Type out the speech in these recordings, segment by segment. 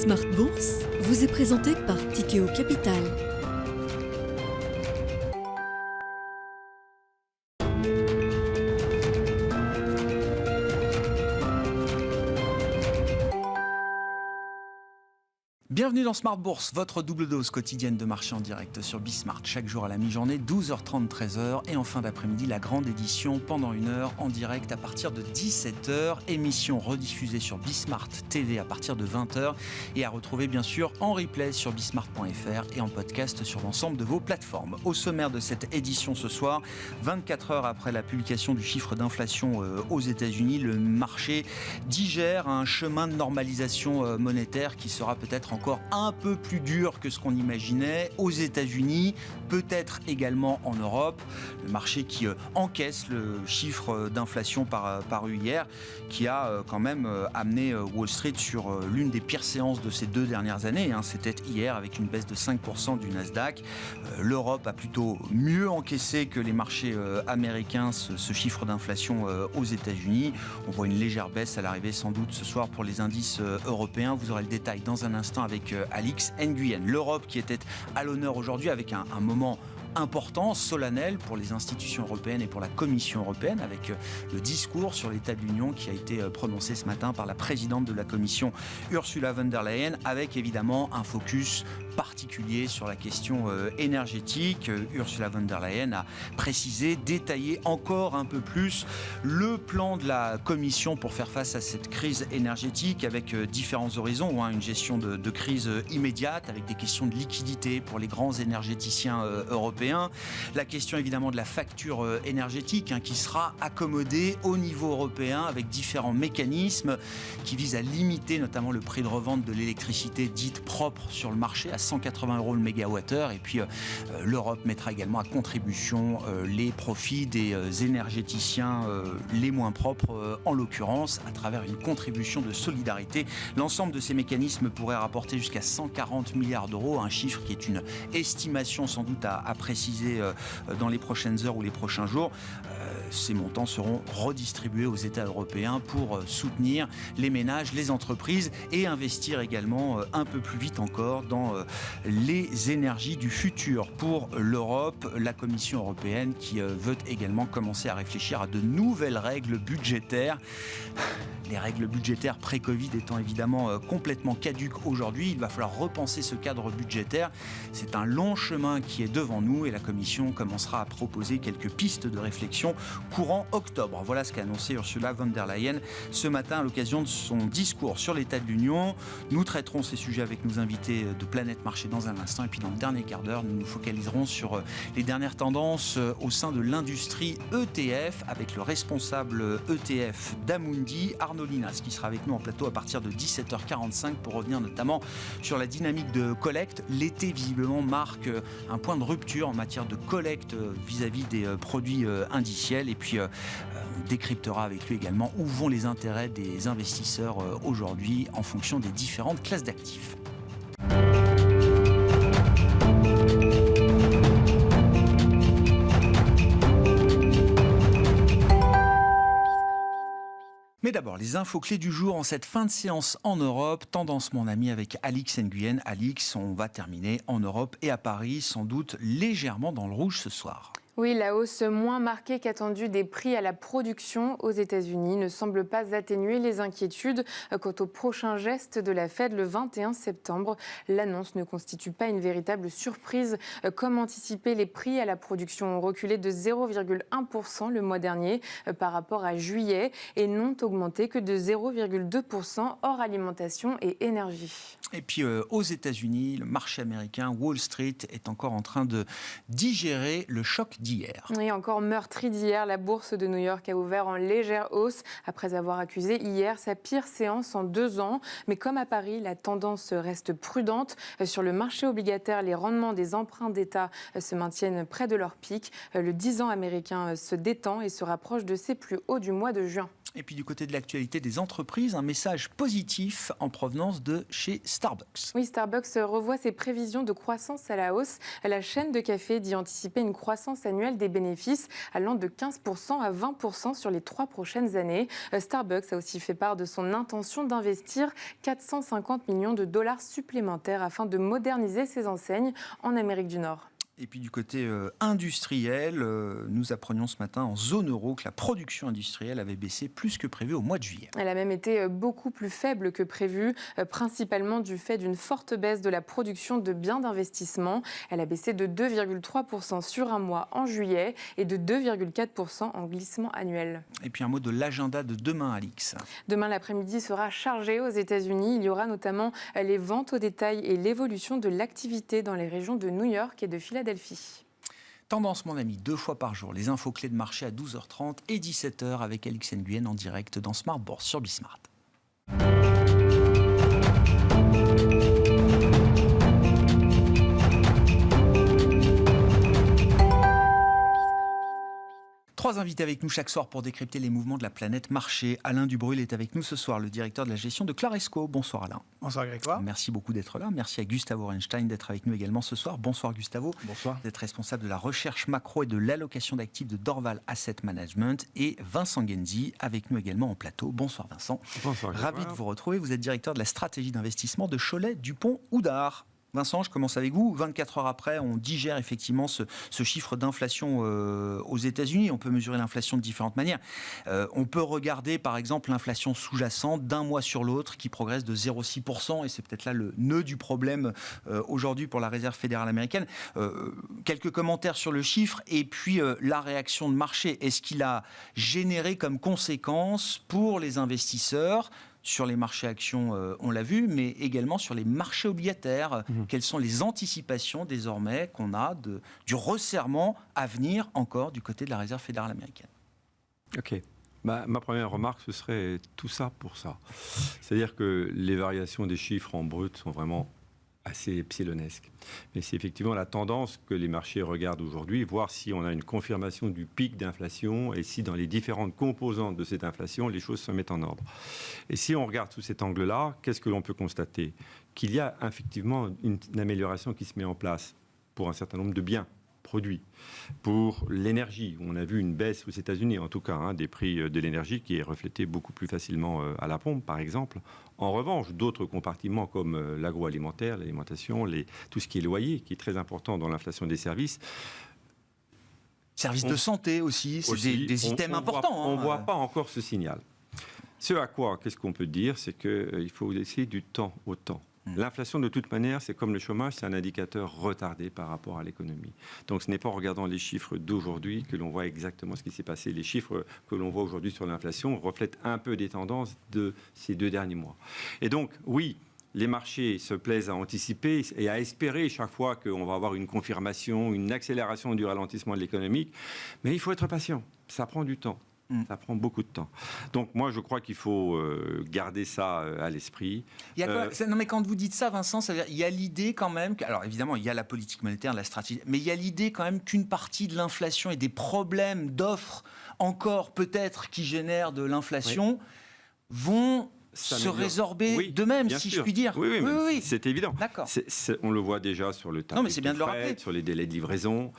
Smart Bourse vous est présenté par Tikeo Capital. Bienvenue dans Smart Bourse, votre double dose quotidienne de marché en direct sur Bismart. Chaque jour à la mi-journée, 12h30, 13h. Et en fin d'après-midi, la grande édition pendant une heure en direct à partir de 17h. Émission rediffusée sur Bismart TV à partir de 20h. Et à retrouver bien sûr en replay sur bismart.fr et en podcast sur l'ensemble de vos plateformes. Au sommaire de cette édition ce soir, 24 heures après la publication du chiffre d'inflation aux États-Unis, le marché digère un chemin de normalisation monétaire qui sera peut-être encore un peu plus dur que ce qu'on imaginait aux États-Unis, peut-être également en Europe. Le marché qui encaisse le chiffre d'inflation paru hier, qui a quand même amené Wall Street sur l'une des pires séances de ces 2 dernières années. C'était hier avec une baisse de 5% du Nasdaq. L'Europe a plutôt mieux encaissé que les marchés américains ce chiffre d'inflation aux États-Unis. On voit une légère baisse à l'arrivée sans doute ce soir pour les indices européens. Vous aurez le détail dans un instant avec Alix Nguyen. L'Europe qui était à l'honneur aujourd'hui avec un moment important, solennel pour les institutions européennes et pour la Commission européenne, avec le discours sur l'état de l'Union qui a été prononcé ce matin par la présidente de la Commission, Ursula von der Leyen, avec évidemment un focus particulier sur la question énergétique. Ursula von der Leyen a précisé, détaillé encore un peu plus le plan de la Commission pour faire face à cette crise énergétique avec différents horizons. Une gestion de crise immédiate avec des questions de liquidité pour les grands énergéticiens européens. La question évidemment de la facture énergétique qui sera accommodée au niveau européen avec différents mécanismes qui visent à limiter notamment le prix de revente de l'électricité dite propre sur le marché à 180 € le mégawattheure. Et puis l'Europe mettra également à contribution les profits des énergéticiens les moins propres en l'occurrence à travers une contribution de solidarité. L'ensemble de ces mécanismes pourrait rapporter jusqu'à 140 milliards d'euros, un chiffre qui est une estimation sans doute à préciser dans les prochaines heures ou les prochains jours. Ces montants seront redistribués aux États européens pour soutenir les ménages, les entreprises et investir également un peu plus vite encore dans les énergies du futur. Pour l'Europe, la Commission européenne qui veut également commencer à réfléchir à de nouvelles règles budgétaires. Les règles budgétaires pré-Covid étant évidemment complètement caduques aujourd'hui, il va falloir repenser ce cadre budgétaire. C'est un long chemin qui est devant nous et la Commission commencera à proposer quelques pistes de réflexion courant octobre. Voilà ce qu'a annoncé Ursula von der Leyen ce matin à l'occasion de son discours sur l'état de l'Union. Nous traiterons ces sujets avec nos invités de Planète Marché dans un instant et puis dans le dernier quart d'heure, nous nous focaliserons sur les dernières tendances au sein de l'industrie ETF avec le responsable ETF d'Amundi, Arnaud Linas, qui sera avec nous en plateau à partir de 17h45 pour revenir notamment sur la dynamique de collecte. L'été visiblement marque un point de rupture en matière de collecte vis-à-vis des produits indiciels et puis on décryptera avec lui également où vont les intérêts des investisseurs aujourd'hui en fonction des différentes classes d'actifs. Mais d'abord, les infos clés du jour en cette fin de séance en Europe. Tendance, mon ami, avec Alix Nguyen. Alix, on va terminer en Europe et à Paris, sans doute légèrement dans le rouge ce soir. Oui, la hausse moins marquée qu'attendue des prix à la production aux États-Unis ne semble pas atténuer les inquiétudes quant au prochain geste de la Fed le 21 septembre. L'annonce ne constitue pas une véritable surprise. Comme anticipé, les prix à la production ont reculé de 0,1% le mois dernier par rapport à juillet et n'ont augmenté que de 0,2% hors alimentation et énergie. Et puis aux États-Unis, le marché américain, Wall Street, est encore en train de digérer le choc d'hier. Et encore meurtri d'hier, la bourse de New York a ouvert en légère hausse après avoir accusé hier sa pire séance en 2 ans. Mais comme à Paris, la tendance reste prudente. Sur le marché obligataire, les rendements des emprunts d'État se maintiennent près de leur pic. Le 10 ans américain se détend et se rapproche de ses plus hauts du mois de juin. Et puis du côté de l'actualité des entreprises, un message positif en provenance de chez Starbucks. Oui, Starbucks revoit ses prévisions de croissance à la hausse. La chaîne de café dit anticiper une croissance annuelle des bénéfices allant de 15% à 20% sur les 3 prochaines années. Starbucks a aussi fait part de son intention d'investir 450 millions de dollars supplémentaires afin de moderniser ses enseignes en Amérique du Nord. Et puis du côté industriel, nous apprenions ce matin en zone euro que la production industrielle avait baissé plus que prévu au mois de juillet. Elle a même été beaucoup plus faible que prévu, principalement du fait d'une forte baisse de la production de biens d'investissement. Elle a baissé de 2,3% sur un mois en juillet et de 2,4% en glissement annuel. Et puis un mot de l'agenda de demain, Alix. Demain, l'après-midi sera chargé aux États-Unis. Il y aura notamment les ventes au détail et l'évolution de l'activité dans les régions de New York et de Philadelphie. Tendance, mon ami, 2 fois par jour. Les infos clés de marché à 12h30 et 17h avec Alix Nguyen en direct dans Smart Bourse sur Bismart. Trois invités avec nous chaque soir pour décrypter les mouvements de la planète marché. Alain Dubrul est avec nous ce soir, le directeur de la gestion de Claresco. Bonsoir Alain. Bonsoir Grégoire. Merci beaucoup d'être là. Merci à Gustavo Orenstein d'être avec nous également ce soir. Bonsoir Gustavo. Bonsoir. D'être responsable de la recherche macro et de l'allocation d'actifs de Dorval Asset Management. Et Vincent Genzi avec nous également en plateau. Bonsoir Vincent. Bonsoir Grégoire. Ravi de vous retrouver. Vous êtes directeur de la stratégie d'investissement de Cholet Dupont Oudard. Vincent, je commence avec vous. 24 heures après, on digère effectivement ce chiffre d'inflation aux États-Unis. On peut mesurer l'inflation de différentes manières. On peut regarder, par exemple, l'inflation sous-jacente d'un mois sur l'autre qui progresse de 0,6%. Et c'est peut-être là le nœud du problème aujourd'hui pour la Réserve fédérale américaine. Quelques commentaires sur le chiffre et puis la réaction de marché. Est-ce qu'il a généré comme conséquence pour les investisseurs sur les marchés actions, on l'a vu, mais également sur les marchés obligataires. Quelles sont les anticipations désormais qu'on a du resserrement à venir encore du côté de la Réserve fédérale américaine? Ok. Ma première remarque, ce serait tout ça pour ça. C'est-à-dire que les variations des chiffres en brut sont vraiment assez epsilonesque. Mais c'est effectivement la tendance que les marchés regardent aujourd'hui, voir si on a une confirmation du pic d'inflation et si dans les différentes composantes de cette inflation, les choses se mettent en ordre. Et si on regarde sous cet angle-là, qu'est-ce que l'on peut constater? Qu'il y a effectivement une amélioration qui se met en place pour un certain nombre de biens produits. Pour l'énergie, on a vu une baisse aux États-Unis, en tout cas, des prix de l'énergie qui est reflété beaucoup plus facilement à la pompe, par exemple. En revanche, d'autres compartiments comme l'agroalimentaire, l'alimentation, tout ce qui est loyer, qui est très important dans l'inflation des services. Services de santé aussi, c'est des items importants. On ne voit pas encore ce signal. Ce à quoi, qu'est-ce qu'on peut dire, c'est qu'il faut laisser du temps au temps. L'inflation, de toute manière, c'est comme le chômage, c'est un indicateur retardé par rapport à l'économie. Donc ce n'est pas en regardant les chiffres d'aujourd'hui que l'on voit exactement ce qui s'est passé. Les chiffres que l'on voit aujourd'hui sur l'inflation reflètent un peu des tendances de ces 2 derniers mois. Et donc, oui, les marchés se plaisent à anticiper et à espérer chaque fois qu'on va avoir une confirmation, une accélération du ralentissement de l'économie. Mais il faut être patient, ça prend du temps. Ça prend beaucoup de temps. Donc moi, je crois qu'il faut garder ça à l'esprit. Il y a non, mais quand vous dites ça, Vincent, ça veut dire, il y a l'idée quand même... Alors évidemment, il y a la politique monétaire, la stratégie, mais il y a l'idée quand même qu'une partie de l'inflation et des problèmes d'offres encore peut-être qui génèrent de l'inflation vont se résorber d'eux-mêmes, si je puis dire. Oui. C'est évident. D'accord. On le voit déjà sur le tarif c'est bien de le rappeler. Sur les délais de livraison.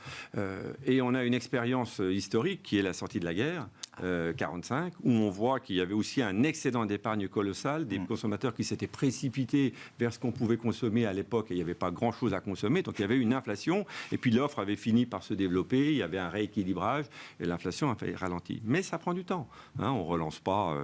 Et on a une expérience historique qui est la sortie de la guerre, 1945, où on voit qu'il y avait aussi un excédent d'épargne colossal, des consommateurs qui s'étaient précipités vers ce qu'on pouvait consommer à l'époque et il n'y avait pas grand-chose à consommer. Donc il y avait une inflation et puis l'offre avait fini par se développer, il y avait un rééquilibrage et l'inflation a fait ralenti. Mais ça prend du temps. On ne relance pas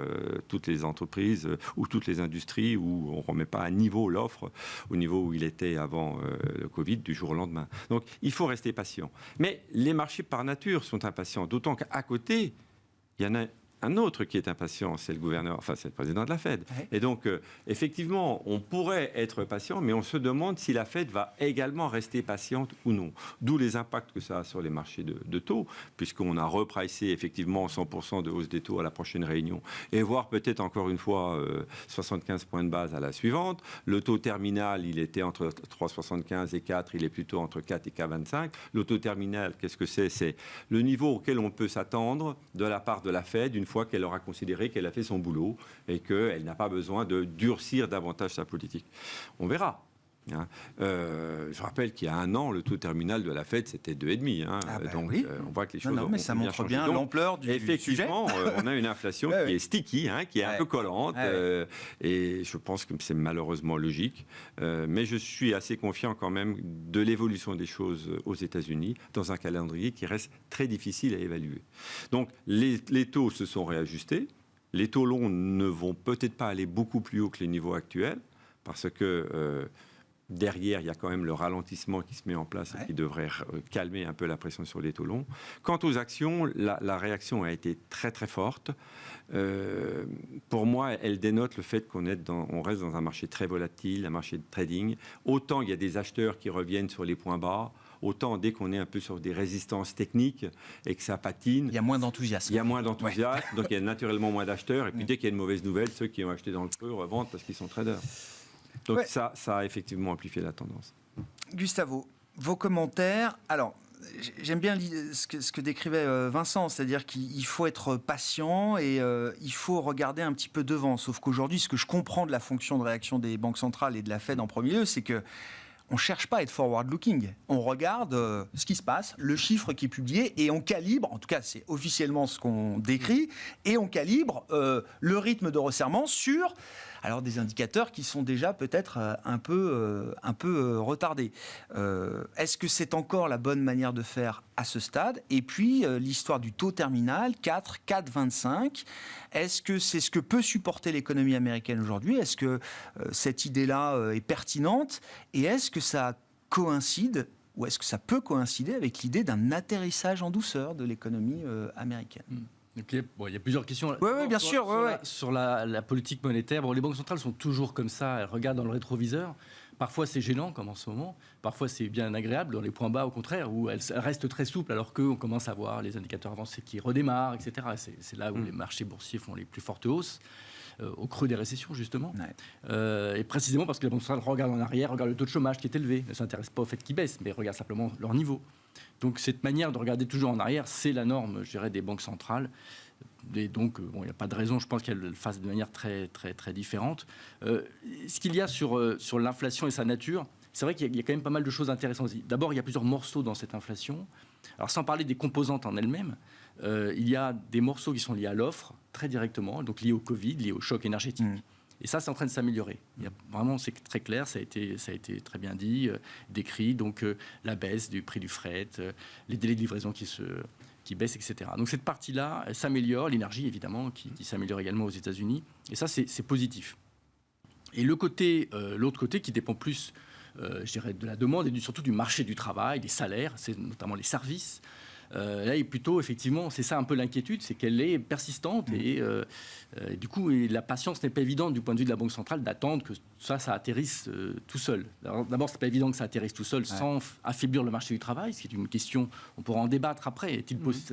toutes les entreprises ou toutes les industries où on ne remet pas à niveau l'offre au niveau où il était avant le Covid du jour au lendemain. Donc il faut rester patient. Mais les marchés par nature sont impatients, d'autant qu'à côté, il y en a un autre qui est impatient, c'est le gouverneur, enfin c'est le président de la Fed. Ouais. Et donc, effectivement, on pourrait être patient, mais on se demande si la Fed va également rester patiente ou non. D'où les impacts que ça a sur les marchés de taux, puisqu'on a repricé effectivement 100% de hausse des taux à la prochaine réunion, et voire peut-être encore une fois 75 points de base à la suivante. Le taux terminal, il était entre 3,75 et 4, il est plutôt entre 4 et 4,25. Le taux terminal, qu'est-ce que c'est? C'est le niveau auquel on peut s'attendre de la part de la Fed, une fois qu'elle aura considéré qu'elle a fait son boulot et qu'elle n'a pas besoin de durcir davantage sa politique. On verra. Je rappelle qu'il y a 1 an, le taux terminal de la Fed, c'était 2,5. Donc, oui. on voit que les choses mais ont ça bien montre changé. bien Donc, l'ampleur du effectivement, sujet. on a une inflation qui est sticky, qui est un peu collante, et je pense que c'est malheureusement logique. Mais je suis assez confiant quand même de l'évolution des choses aux États-Unis dans un calendrier qui reste très difficile à évaluer. Donc, les taux se sont réajustés. Les taux longs ne vont peut-être pas aller beaucoup plus haut que les niveaux actuels, parce que derrière, il y a quand même le ralentissement qui se met en place et qui devrait calmer un peu la pression sur les taux longs. Quant aux actions, la réaction a été très très forte. Pour moi, elle dénote le fait qu'on reste dans un marché très volatile, un marché de trading. Autant il y a des acheteurs qui reviennent sur les points bas, autant dès qu'on est un peu sur des résistances techniques et que ça patine, il y a moins d'enthousiasme. Il y a moins d'enthousiasme, donc il y a naturellement moins d'acheteurs. Et puis dès qu'il y a une mauvaise nouvelle, ceux qui ont acheté dans le creux revendent parce qu'ils sont traders. Donc ça a effectivement amplifié la tendance. Gustavo, vos commentaires. Alors, j'aime bien ce que décrivait Vincent, c'est-à-dire qu'il faut être patient et il faut regarder un petit peu devant. Sauf qu'aujourd'hui, ce que je comprends de la fonction de réaction des banques centrales et de la Fed en premier lieu, c'est que on ne cherche pas à être forward-looking. On regarde ce qui se passe, le chiffre qui est publié, et on calibre, en tout cas c'est officiellement ce qu'on décrit, et on calibre le rythme de resserrement sur des indicateurs qui sont déjà peut-être un peu retardés. Est-ce que c'est encore la bonne manière de faire à ce stade ? Et puis l'histoire du taux terminal, 4,25, est-ce que c'est ce que peut supporter l'économie américaine aujourd'hui ? Est-ce que cette idée-là est pertinente ? Et est-ce que ça coïncide, ou est-ce que ça peut coïncider avec l'idée d'un atterrissage en douceur de l'économie américaine ? Donc, il y a plusieurs questions. Oui, bien sûr. Sur la politique monétaire, les banques centrales sont toujours comme ça, elles regardent dans le rétroviseur. Parfois, c'est gênant, comme en ce moment. Parfois, c'est bien agréable, dans les points bas, au contraire, où elles restent très souples, alors qu'on commence à voir les indicateurs avancés qui redémarrent, etc. C'est là où les marchés boursiers font les plus fortes hausses, au creux des récessions, justement. Et précisément parce que les banques centrales regardent en arrière, regardent le taux de chômage qui est élevé, ne s'intéressent pas au fait qu'il baisse, mais regardent simplement leur niveau. Donc, cette manière de regarder toujours en arrière, c'est la norme, je dirais, des banques centrales. Et donc, il n'y a pas de raison, je pense qu'elles le fassent de manière très, très, très différente. Ce qu'il y a sur l'inflation et sa nature, c'est vrai qu'il y a quand même pas mal de choses intéressantes. D'abord, il y a plusieurs morceaux dans cette inflation. Alors, sans parler des composantes en elles-mêmes, il y a des morceaux qui sont liés à l'offre, très directement, donc liés au Covid, liés au choc énergétique. Et ça, c'est en train de s'améliorer. Vraiment, c'est très clair, ça a été très bien dit, décrit. Donc, la baisse du prix du fret, les délais de livraison qui baissent, etc. Donc, cette partie-là, elle s'améliore. L'énergie, évidemment, qui s'améliore également aux États-Unis. Et ça, c'est positif. Et l'autre côté, qui dépend plus, je dirais, de la demande et surtout du marché du travail, des salaires, c'est notamment les services. Là, et plutôt, effectivement, c'est ça un peu l'inquiétude, c'est qu'elle est persistante et du coup, la patience n'est pas évidente du point de vue de la Banque centrale d'attendre que ça atterrisse tout seul. D'abord, c'est pas évident que ça atterrisse tout seul sans affaiblir le marché du travail, ce qui est une question, on pourra en débattre après.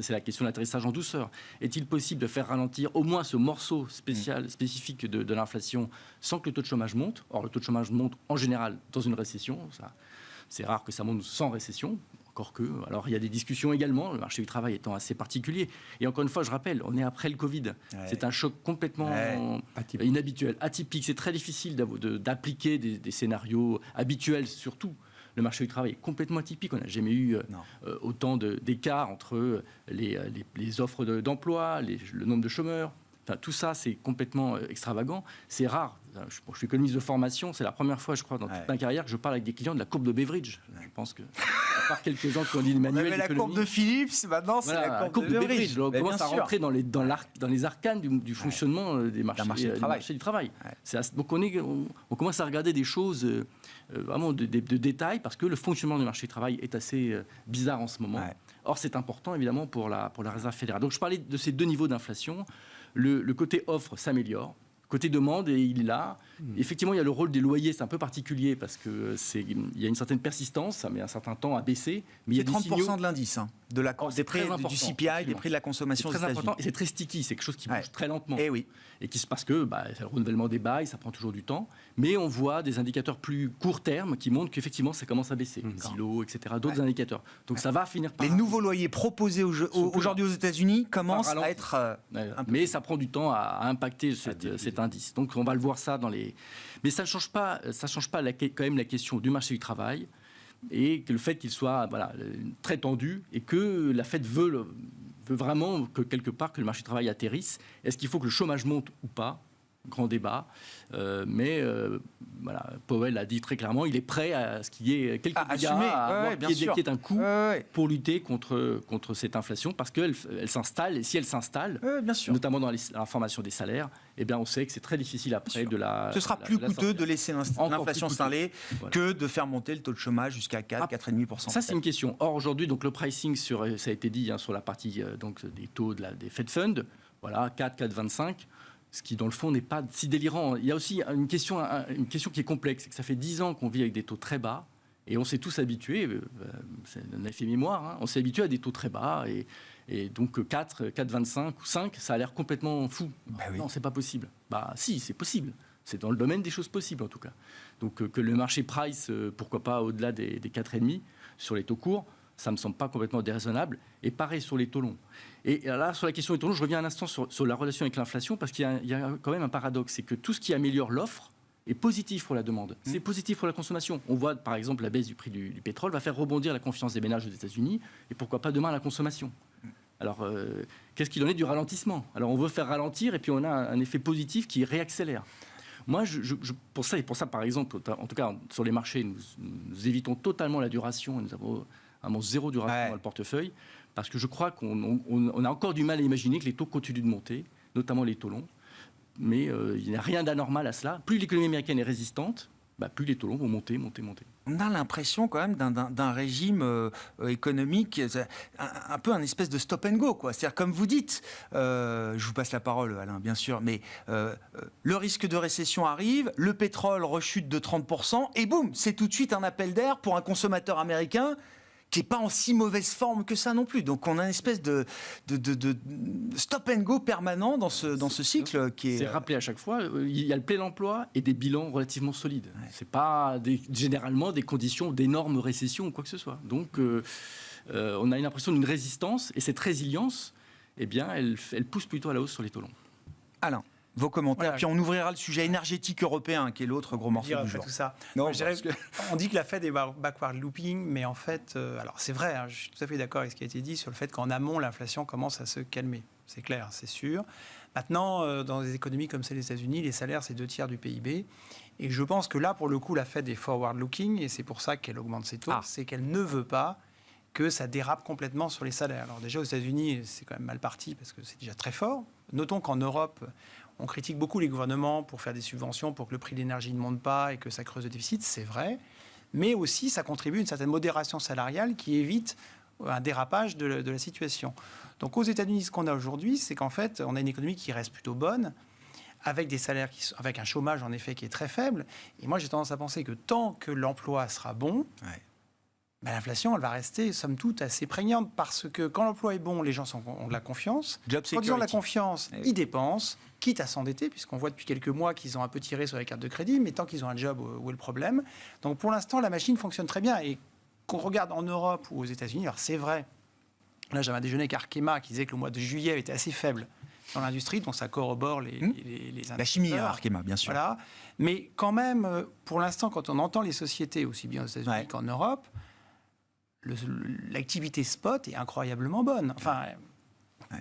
C'est la question de l'atterrissage en douceur. Est-il possible de faire ralentir au moins ce morceau spécifique de l'inflation sans que le taux de chômage monte ? Or, le taux de chômage monte en général dans une récession. C'est rare que ça monte sans récession. Encore que. Alors, il y a des discussions également, le marché du travail étant assez particulier. Et encore une fois, je rappelle, on est après le Covid. C'est un choc complètement inhabituel, atypique. C'est très difficile d'appliquer des scénarios habituels, surtout. Le marché du travail est complètement atypique. On n'a jamais eu autant d'écart entre les offres d'emploi, le nombre de chômeurs. Enfin, tout ça, c'est complètement extravagant. C'est rare. Je suis économiste de formation. C'est la première fois, je crois, dans toute ma carrière que je parle avec des clients de la courbe de Beveridge. Je pense que, à part quelques gens qui ont dit le manuel d'économie... On avait la courbe de Phillips, maintenant c'est la courbe de Beveridge. On commence à rentrer dans les arcanes du fonctionnement des marchés du travail. Donc on commence à regarder des choses vraiment de détail, parce que le fonctionnement du marché du travail est assez bizarre en ce moment. Or, c'est important, évidemment, pour la Réserve fédérale. Donc, je parlais de ces deux niveaux d'inflation. Le côté offre s'améliore. Côté demande, et il est là. Effectivement, il y a le rôle des loyers, c'est un peu particulier parce qu'il y a une certaine persistance, ça met un certain temps à baisser. Mais il y a C'est des 30% signaux de l'indice, des prix du CPI, des prix de la consommation aux c'est très États-Unis. important et c'est très sticky, c'est quelque chose qui bouge très lentement. Et oui. Et qui se passe que c'est le renouvellement des bails, ça prend toujours du temps. Mais on voit des indicateurs plus court terme qui montrent qu'effectivement ça commence à baisser. Zillow, etc. D'autres indicateurs. Donc ça va finir par... Les nouveaux loyers proposés aujourd'hui aux États-Unis commencent à être... mais ça prend du temps à impacter cet indice. Donc on va le voir ça dans les... Mais ça ne change pas quand même la question du marché du travail et que le fait qu'il soit très tendu et que la Fed veut vraiment que quelque part que le marché du travail atterrisse. Est-ce qu'il faut que le chômage monte ou pas ? Grand débat. Powell a dit très clairement, il est prêt à ce qu'il y ait quelques milliards qui est un coût pour lutter contre cette inflation parce qu'elle s'installe. Et si elle s'installe, notamment dans la formation des salaires, eh bien, on sait que c'est très difficile après de la... Ce sera plus coûteux de laisser l'inflation s'installer que de faire monter le taux de chômage jusqu'à 4,5%. Ça, c'est une question. Or, aujourd'hui, donc, le pricing, ça a été dit sur la partie des taux des Fed Funds, 4,25%. Ce qui, dans le fond, n'est pas si délirant. Il y a aussi une question qui est complexe. C'est que ça fait 10 ans qu'on vit avec des taux très bas. Et on s'est tous habitués, c'est un effet mémoire, on s'est habitué à des taux très bas. Et donc 4,25 ou 5, ça a l'air complètement fou. Non, c'est pas possible. Si, c'est possible. C'est dans le domaine des choses possibles, en tout cas. Donc que le marché price, pourquoi pas au-delà des 4,5 sur les taux courts, ça ne me semble pas complètement déraisonnable. Et pareil sur les taux longs. Et là, sur la question des taux longs, je reviens un instant sur la relation avec l'inflation, parce qu'il y a quand même un paradoxe. C'est que tout ce qui améliore l'offre est positif pour la demande. C'est positif pour la consommation. On voit, par exemple, la baisse du prix du pétrole va faire rebondir la confiance des ménages aux États-Unis, et pourquoi pas demain la consommation. Alors, qu'est-ce qu'il en est du ralentissement ? Alors, on veut faire ralentir, et puis on a un effet positif qui réaccélère. Moi, pour ça, par exemple, en tout cas, sur les marchés, nous évitons totalement la duration, et nous avons vraiment zéro duration dans le portefeuille, parce que je crois qu'on a encore du mal à imaginer que les taux continuent de monter, notamment les taux longs. Mais il n'y a rien d'anormal à cela. Plus l'économie américaine est résistante, plus les taux longs vont monter. On a l'impression quand même d'un régime économique, un peu un espèce de stop and go, quoi. C'est-à-dire, comme vous dites, je vous passe la parole, Alain, bien sûr, mais le risque de récession arrive, le pétrole rechute de 30%, et boum, c'est tout de suite un appel d'air pour un consommateur américain qui n'est pas en si mauvaise forme que ça non plus. Donc on a une espèce de stop and go permanent dans ce cycle qui est... C'est rappelé à chaque fois, il y a le plein emploi et des bilans relativement solides. Ce n'est pas généralement des conditions d'énormes récessions ou quoi que ce soit. Donc on a une impression d'une résistance, et cette résilience, eh bien, elle pousse plutôt à la hausse sur les taux longs. Alain, vos commentaires, puis on ouvrira le sujet énergétique européen, qui est l'autre gros morceau du jour. Tout ça. Non, on dit que la Fed est backward looping, mais en fait, alors c'est vrai, je suis tout à fait d'accord avec ce qui a été dit sur le fait qu'en amont, l'inflation commence à se calmer. C'est clair, c'est sûr. Maintenant, dans des économies comme celle des États-Unis, les salaires, c'est 2/3 du PIB. Et je pense que là, pour le coup, la Fed est forward looking, et c'est pour ça qu'elle augmente ses taux. C'est qu'elle ne veut pas que ça dérape complètement sur les salaires. Alors déjà, aux États-Unis, c'est quand même mal parti, parce que c'est déjà très fort. Notons qu'en Europe, on critique beaucoup les gouvernements pour faire des subventions, pour que le prix de l'énergie ne monte pas et que ça creuse le déficit, c'est vrai. Mais aussi, ça contribue à une certaine modération salariale qui évite un dérapage de la situation. Donc aux États-Unis, ce qu'on a aujourd'hui, c'est qu'en fait, on a une économie qui reste plutôt bonne, avec des salaires, avec un chômage en effet qui est très faible. Et moi, j'ai tendance à penser que tant que l'emploi sera bon, l'inflation, elle va rester, somme toute, assez prégnante, parce que quand l'emploi est bon, les gens ont de la confiance. Quand ils ont de la confiance, ils dépensent, quitte à s'endetter, puisqu'on voit depuis quelques mois qu'ils ont un peu tiré sur les cartes de crédit, mais tant qu'ils ont un job, où est le problème ? Donc pour l'instant, la machine fonctionne très bien. Et qu'on regarde en Europe ou aux États-Unis, alors c'est vrai, là j'avais un déjeuner avec Arkema qui disait que le mois de juillet était assez faible dans l'industrie, donc ça corrobore les la chimie à Arkema, bien sûr. Voilà. Mais quand même, pour l'instant, quand on entend les sociétés, aussi bien aux États-Unis qu'en Europe, l'activité spot est incroyablement bonne. Enfin,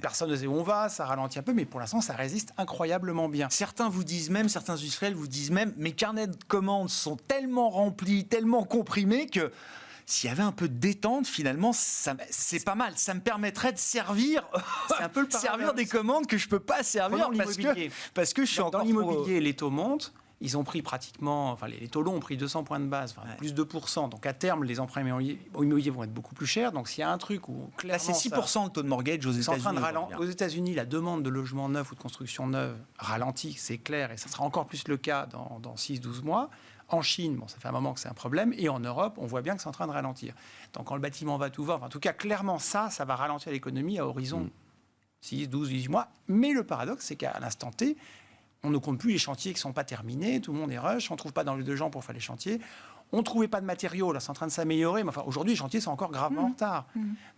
personne ne sait où on va, ça ralentit un peu, mais pour l'instant, ça résiste incroyablement bien. Certains industriels vous disent même, mes carnets de commandes sont tellement remplis, tellement comprimés que s'il y avait un peu de détente, finalement, c'est pas mal. Ça me permettrait de servir des commandes que je peux pas servir parce que je suis encore dans l'immobilier, les taux montent. Ils ont pris pratiquement, enfin les taux longs ont pris 200 points de base, plus 2%. Donc à terme, les emprunts immobiliers vont être beaucoup plus chers. Donc s'il y a un truc où clairement... Là, c'est 6% le taux de mortgage aux États-Unis. Aux États-Unis, la demande de logements neufs ou de construction neuve ralentit, c'est clair, et ça sera encore plus le cas dans 6-12 mois. En Chine, ça fait un moment que c'est un problème. Et en Europe, on voit bien que c'est en train de ralentir. Donc quand le bâtiment va tout voir, en tout cas, clairement, ça va ralentir l'économie à horizon 6, 12, 18 mois. Mais le paradoxe, c'est qu'à l'instant T, on ne compte plus les chantiers qui ne sont pas terminés, tout le monde est rush, on ne trouve pas de gens pour faire les chantiers. On ne trouvait pas de matériaux, là c'est en train de s'améliorer, mais enfin, aujourd'hui les chantiers sont encore gravement en retard.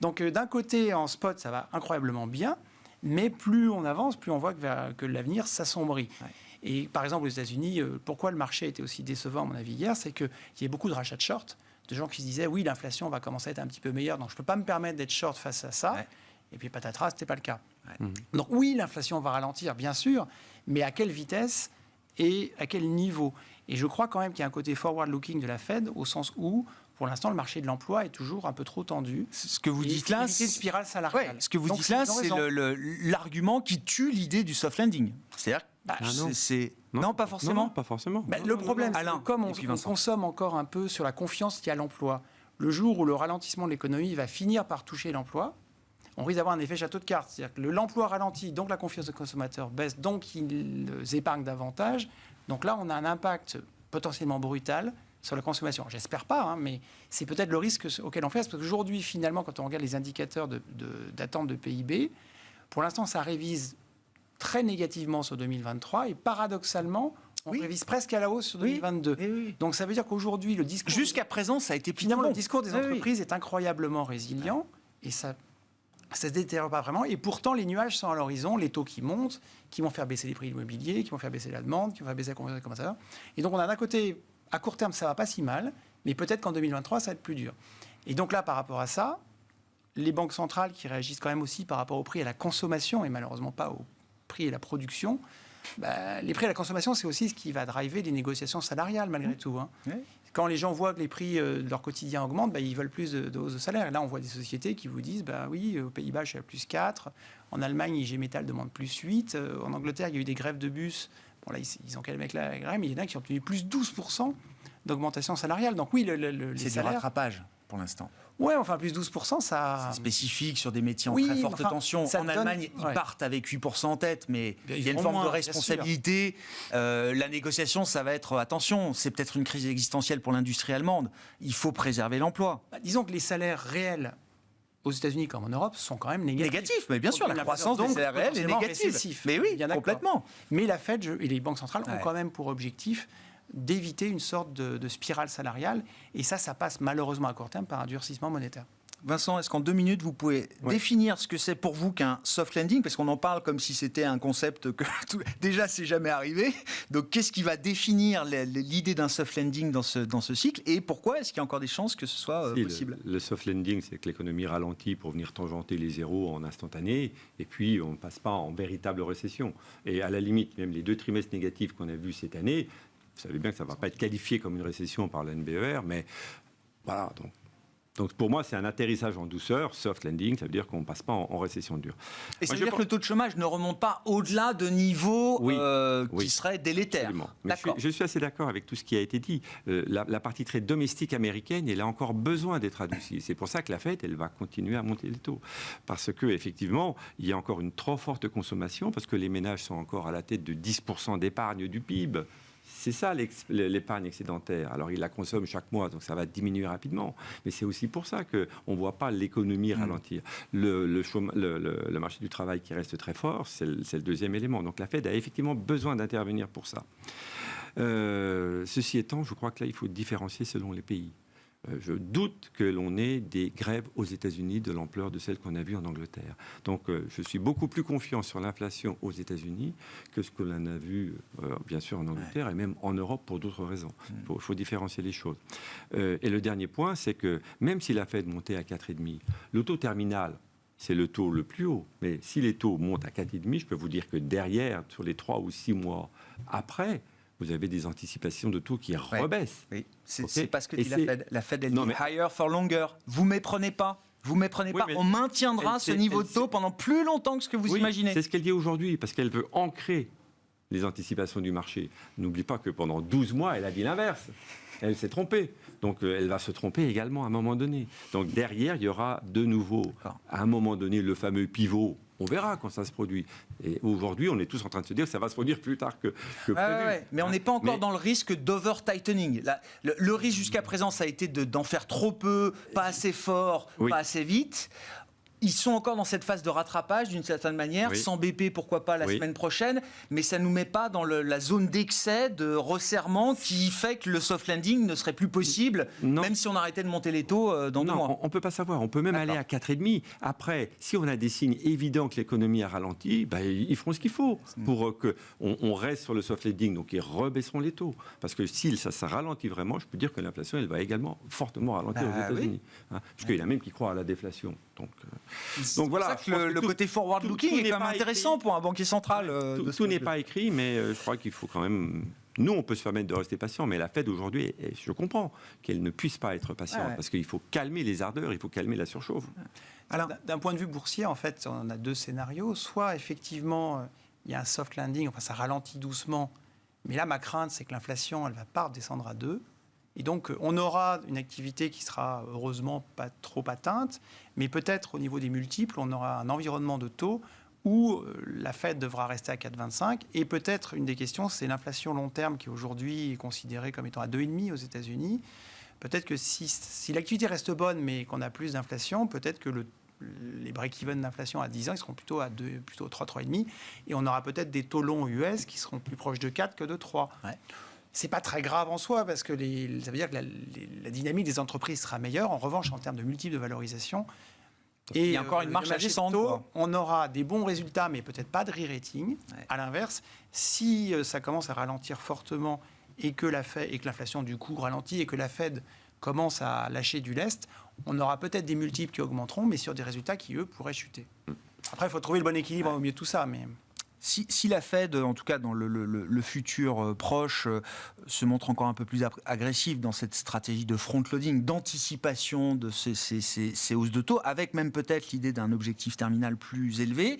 Donc d'un côté, en spot, ça va incroyablement bien, mais plus on avance, plus on voit que l'avenir s'assombrit. Ouais. Et par exemple aux États-Unis, pourquoi le marché était aussi décevant à mon avis hier, c'est qu'il y a beaucoup de rachats de short, de gens qui se disaient oui, l'inflation va commencer à être un petit peu meilleure, donc je ne peux pas me permettre d'être short face à ça. Ouais. Et puis patatras, ce n'était pas le cas. Ouais. Donc oui, l'inflation va ralentir, bien sûr, mais à quelle vitesse et à quel niveau? Et je crois quand même qu'il y a un côté forward-looking de la Fed, au sens où, pour l'instant, le marché de l'emploi est toujours un peu trop tendu. Ce que vous dites là, c'est une spirale salariale. Ouais, ce que vous dites là, c'est l'argument qui tue l'idée du soft landing. C'est-à-dire non, pas forcément. Non, pas forcément. Le problème, c'est que comme on consomme encore un peu sur la confiance qu'il y a à l'emploi, le jour où le ralentissement de l'économie va finir par toucher l'emploi, on risque d'avoir un effet château de cartes. C'est-à-dire que l'emploi ralentit, donc la confiance des consommateurs baisse, donc ils épargnent davantage. Donc là, on a un impact potentiellement brutal sur la consommation. J'espère pas, mais c'est peut-être le risque auquel on fait. Parce qu'aujourd'hui, finalement, quand on regarde les indicateurs d'attente de PIB, pour l'instant, ça révise très négativement sur 2023. Et paradoxalement, on révise presque à la hausse sur 2022. Oui. Donc ça veut dire qu'aujourd'hui, le discours... Jusqu'à présent, ça a été finalement, le discours des entreprises est incroyablement résilient. Et ça se détériore pas vraiment. Et pourtant, les nuages sont à l'horizon, les taux qui montent, qui vont faire baisser les prix immobiliers, qui vont faire baisser la demande, qui vont faire baisser la confiance des consommateurs. Et donc, on a d'un côté, à court terme, ça va pas si mal, mais peut-être qu'en 2023, ça va être plus dur. Et donc là, par rapport à ça, les banques centrales qui réagissent quand même aussi par rapport au prix à la consommation, et malheureusement pas au prix à la production, les prix à la consommation, c'est aussi ce qui va driver les négociations salariales, malgré tout. Oui. Quand les gens voient que les prix de leur quotidien augmentent, ils veulent plus de hausse de salaire. Et là, on voit des sociétés qui vous disent, oui, aux Pays-Bas, je suis à plus 4. En Allemagne, IG Metall demande plus 8. En Angleterre, il y a eu des grèves de bus. Bon, là, ils ont calmé avec la grève, mais il y en a qui ont obtenu plus 12% d'augmentation salariale. Donc oui, c'est du rattrapage pour l'instant. Oui, enfin, plus 12%, ça... C'est spécifique sur des métiers en très forte tension. En Allemagne, ils partent avec 8% en tête, mais il y a une forme de responsabilité. La négociation, ça va être... Attention, c'est peut-être une crise existentielle pour l'industrie allemande. Il faut préserver l'emploi. Disons que les salaires réels aux États-Unis comme en Europe sont quand même négatifs. Négatifs, mais bien sûr, la croissance des salaires réels est négative. Mais oui, complètement. Mais la Fed et les banques centrales ont quand même pour objectif d'éviter une sorte de spirale salariale. Et ça passe malheureusement à court terme par un durcissement monétaire. Vincent, est-ce qu'en 2 minutes, vous pouvez définir ce que c'est pour vous qu'un soft landing? Parce qu'on en parle comme si c'était un concept que déjà, c'est jamais arrivé. Donc, qu'est-ce qui va définir l'idée d'un soft landing dans ce cycle? Et pourquoi est-ce qu'il y a encore des chances que ce soit possible? Le soft landing, c'est que l'économie ralentit pour venir tangenter les zéros en instantané. Et puis, on ne passe pas en véritable récession. Et à la limite, même les 2 trimestres négatifs qu'on a vus cette année, vous savez bien que ça ne va pas être qualifié comme une récession par la NBER, mais voilà. Donc pour moi, c'est un atterrissage en douceur, soft landing, ça veut dire qu'on ne passe pas en récession dure. Et ça veut dire que le taux de chômage ne remonte pas au-delà de niveaux qui seraient délétères. Je suis assez d'accord avec tout ce qui a été dit. La partie très domestique américaine, elle a encore besoin d'être adoucie. C'est pour ça que la Fed, elle va continuer à monter les taux. Parce qu'effectivement, il y a encore une trop forte consommation, parce que les ménages sont encore à la tête de 10% d'épargne du PIB. C'est ça l'épargne excédentaire. Alors, ils la consomment chaque mois, donc ça va diminuer rapidement. Mais c'est aussi pour ça qu'on ne voit pas l'économie ralentir. Le marché du travail qui reste très fort, c'est le deuxième élément. Donc, la Fed a effectivement besoin d'intervenir pour ça. Ceci étant, je crois que là, il faut différencier selon les pays. Je doute que l'on ait des grèves aux États-Unis de l'ampleur de celles qu'on a vues en Angleterre. Donc, je suis beaucoup plus confiant sur l'inflation aux États-Unis que ce que l'on a vu, bien sûr, en Angleterre et même en Europe pour d'autres raisons. Il faut différencier les choses. Et le dernier point, c'est que même si la Fed montait à 4,5, le taux terminal, c'est le taux le plus haut. Mais si les taux montent à 4,5, je peux vous dire que derrière, sur les 3 ou 6 mois après, vous avez des anticipations de taux qui rebaissent. Oui, c'est pas ce que dit la Fed. La Fed, elle dit higher for longer. Vous méprenez pas. On maintiendra ce niveau de taux pendant plus longtemps que ce que vous imaginez. C'est ce qu'elle dit aujourd'hui, parce qu'elle veut ancrer les anticipations du marché. N'oublie pas que pendant 12 mois, elle a dit l'inverse. Elle s'est trompée. Donc, elle va se tromper également à un moment donné. Donc, derrière, il y aura de nouveau, à un moment donné, le fameux pivot. On verra quand ça se produit. Et aujourd'hui, on est tous en train de se dire que ça va se produire plus tard que prévu. Ouais. Mais on n'est pas encore dans le risque d'over-tightening. Le risque jusqu'à présent, ça a été d'en faire trop peu, pas assez fort, pas assez vite. Ils sont encore dans cette phase de rattrapage d'une certaine manière, sans BP pourquoi pas la semaine prochaine, mais ça ne nous met pas dans la zone d'excès, de resserrement qui fait que le soft landing ne serait plus possible, même si on arrêtait de monter les taux dans 2 mois. On ne peut pas savoir, on peut même aller à 4,5. Après, si on a des signes évidents que l'économie a ralenti, ils feront ce qu'il faut pour qu'on reste sur le soft landing, donc ils rebaisseront les taux. Parce que si ça ralentit vraiment, je peux dire que l'inflation, elle va également fortement ralentir aux États-Unis. Parce qu'il y en a même qui croient à la déflation. Donc voilà, c'est pour ça que le côté forward-looking est quand même intéressant pour un banquier central. Tout n'est pas écrit, mais je crois qu'il faut quand même... Nous, on peut se permettre de rester patient, mais la Fed aujourd'hui, je comprends qu'elle ne puisse pas être patiente, parce qu'il faut calmer les ardeurs, il faut calmer la surchauffe. Alors, d'un point de vue boursier, en fait, on a 2 scénarios. Soit, effectivement, il y a un soft landing, enfin, ça ralentit doucement, mais là, ma crainte, c'est que l'inflation, elle ne va pas redescendre à 2. Et donc, on aura une activité qui sera heureusement pas trop atteinte, mais peut-être au niveau des multiples, on aura un environnement de taux où la Fed devra rester à 4,25. Et peut-être, une des questions, c'est l'inflation long terme qui aujourd'hui est considérée comme étant à 2,5 aux États-Unis. Peut-être que si l'activité reste bonne, mais qu'on a plus d'inflation, peut-être que les break-even d'inflation à 10 ans, ils seront plutôt à 3,5. Et on aura peut-être des taux longs US qui seront plus proches de 4 que de 3. C'est pas très grave en soi, parce que ça veut dire que la dynamique des entreprises sera meilleure. En revanche, en termes de multiples de valorisation, il y a encore une marche à descendre. On aura des bons résultats, mais peut-être pas de re-rating. À l'inverse, si ça commence à ralentir fortement et que l'inflation du coup ralentit et que la Fed commence à lâcher du lest, on aura peut-être des multiples qui augmenteront, mais sur des résultats qui, eux, pourraient chuter. Après, il faut trouver le bon équilibre au milieu de tout ça, mais... Si la Fed, en tout cas dans le futur proche, se montre encore un peu plus agressive dans cette stratégie de front-loading, d'anticipation de ces hausses de taux, avec même peut-être l'idée d'un objectif terminal plus élevé,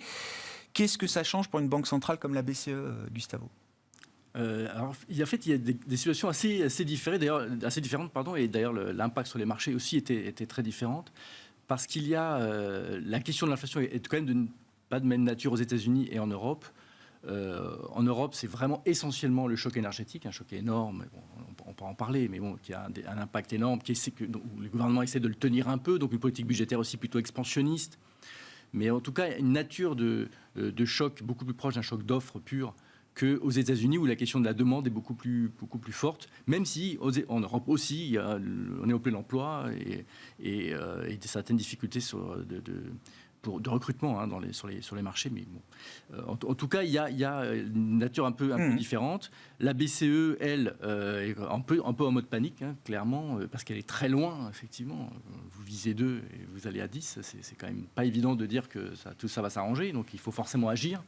qu'est-ce que ça change pour une banque centrale comme la BCE, Gustavo ? Alors, il y a des situations assez différentes, et d'ailleurs l'impact sur les marchés aussi était très différente, parce qu'il y a la question de l'inflation est quand même pas de même nature aux États-Unis et en Europe. En Europe, c'est vraiment essentiellement le choc énergétique, un choc énorme, on peut en parler, mais qui a un impact énorme, où le gouvernement essaie de le tenir un peu, donc une politique budgétaire aussi plutôt expansionniste. Mais en tout cas, une nature de choc beaucoup plus proche d'un choc d'offre pur qu'aux États-Unis, où la question de la demande est beaucoup plus forte, même si en Europe aussi, on est au plein emploi et certaines difficultés de recrutement sur les marchés. Mais bon. En tout cas, il y a une nature un peu différente. La BCE, elle, est un peu en mode panique, clairement, parce qu'elle est très loin, effectivement. Vous visez 2 et vous allez à 10. C'est quand même pas évident de dire que tout ça va s'arranger, donc il faut forcément agir.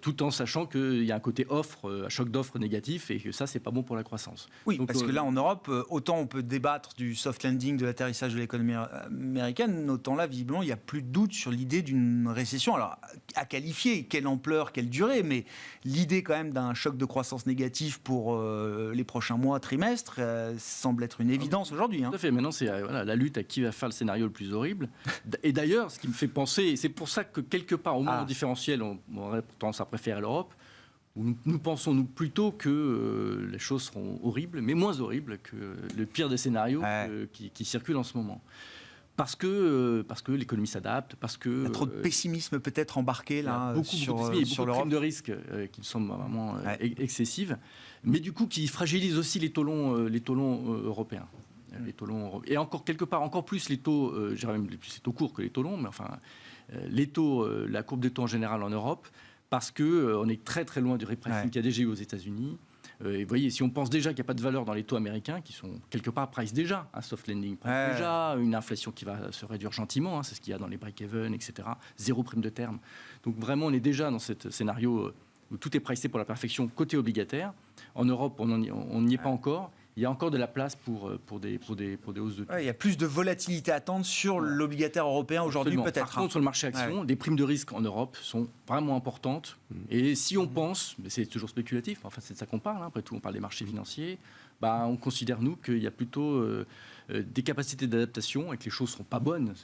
Tout en sachant qu'il y a un côté un choc d'offres négatif, et que ça, c'est pas bon pour la croissance. Oui, donc, parce que là, en Europe, autant on peut débattre du soft landing, de l'atterrissage de l'économie américaine, autant là, visiblement, il n'y a plus de doute sur l'idée d'une récession. Alors, à qualifier, quelle ampleur, quelle durée, mais l'idée quand même d'un choc de croissance négatif pour les prochains mois, trimestres, semble être une évidence aujourd'hui. Tout à fait. Maintenant, c'est la lutte à qui va faire le scénario le plus horrible. Et d'ailleurs, ce qui me fait penser, et c'est pour ça que quelque part, au moins en différentiel, on aurait tendance à préférer l'Europe, où nous pensons nous plutôt que les choses seront horribles, mais moins horribles que le pire des scénarios qui circulent en ce moment. Parce que l'économie s'adapte, parce que... Il y a trop de pessimisme peut-être embarqué là, sur l'Europe. De risques qui sont vraiment excessives, mais du coup qui fragilisent aussi les taux longs européens. Et encore quelque part, encore plus les taux, je dirais même plus les taux courts que les taux longs, mais enfin, la courbe des taux en général en Europe, parce qu'on est très très loin du repricing qu'il y a déjà eu aux États-Unis. Et vous voyez, si on pense déjà qu'il n'y a pas de valeur dans les taux américains, qui sont quelque part price déjà, un soft landing price déjà, une inflation qui va se réduire gentiment, c'est ce qu'il y a dans les break-even, etc. 0 prime de terme. Donc vraiment, on est déjà dans ce scénario où tout est pricé pour la perfection côté obligataire. En Europe, on n'y est pas encore. il y a encore de la place pour des hausses de taux. Ouais, il y a plus de volatilité à attendre sur l'obligataire européen aujourd'hui, Absolument. peut-être. Par contre, sur le marché action, les primes de risque en Europe sont vraiment importantes. Et si on pense, mais c'est toujours spéculatif, mais enfin c'est de ça qu'on parle, après tout, on parle des marchés financiers, on considère, nous, qu'il y a plutôt des capacités d'adaptation et que les choses ne seront pas bonnes,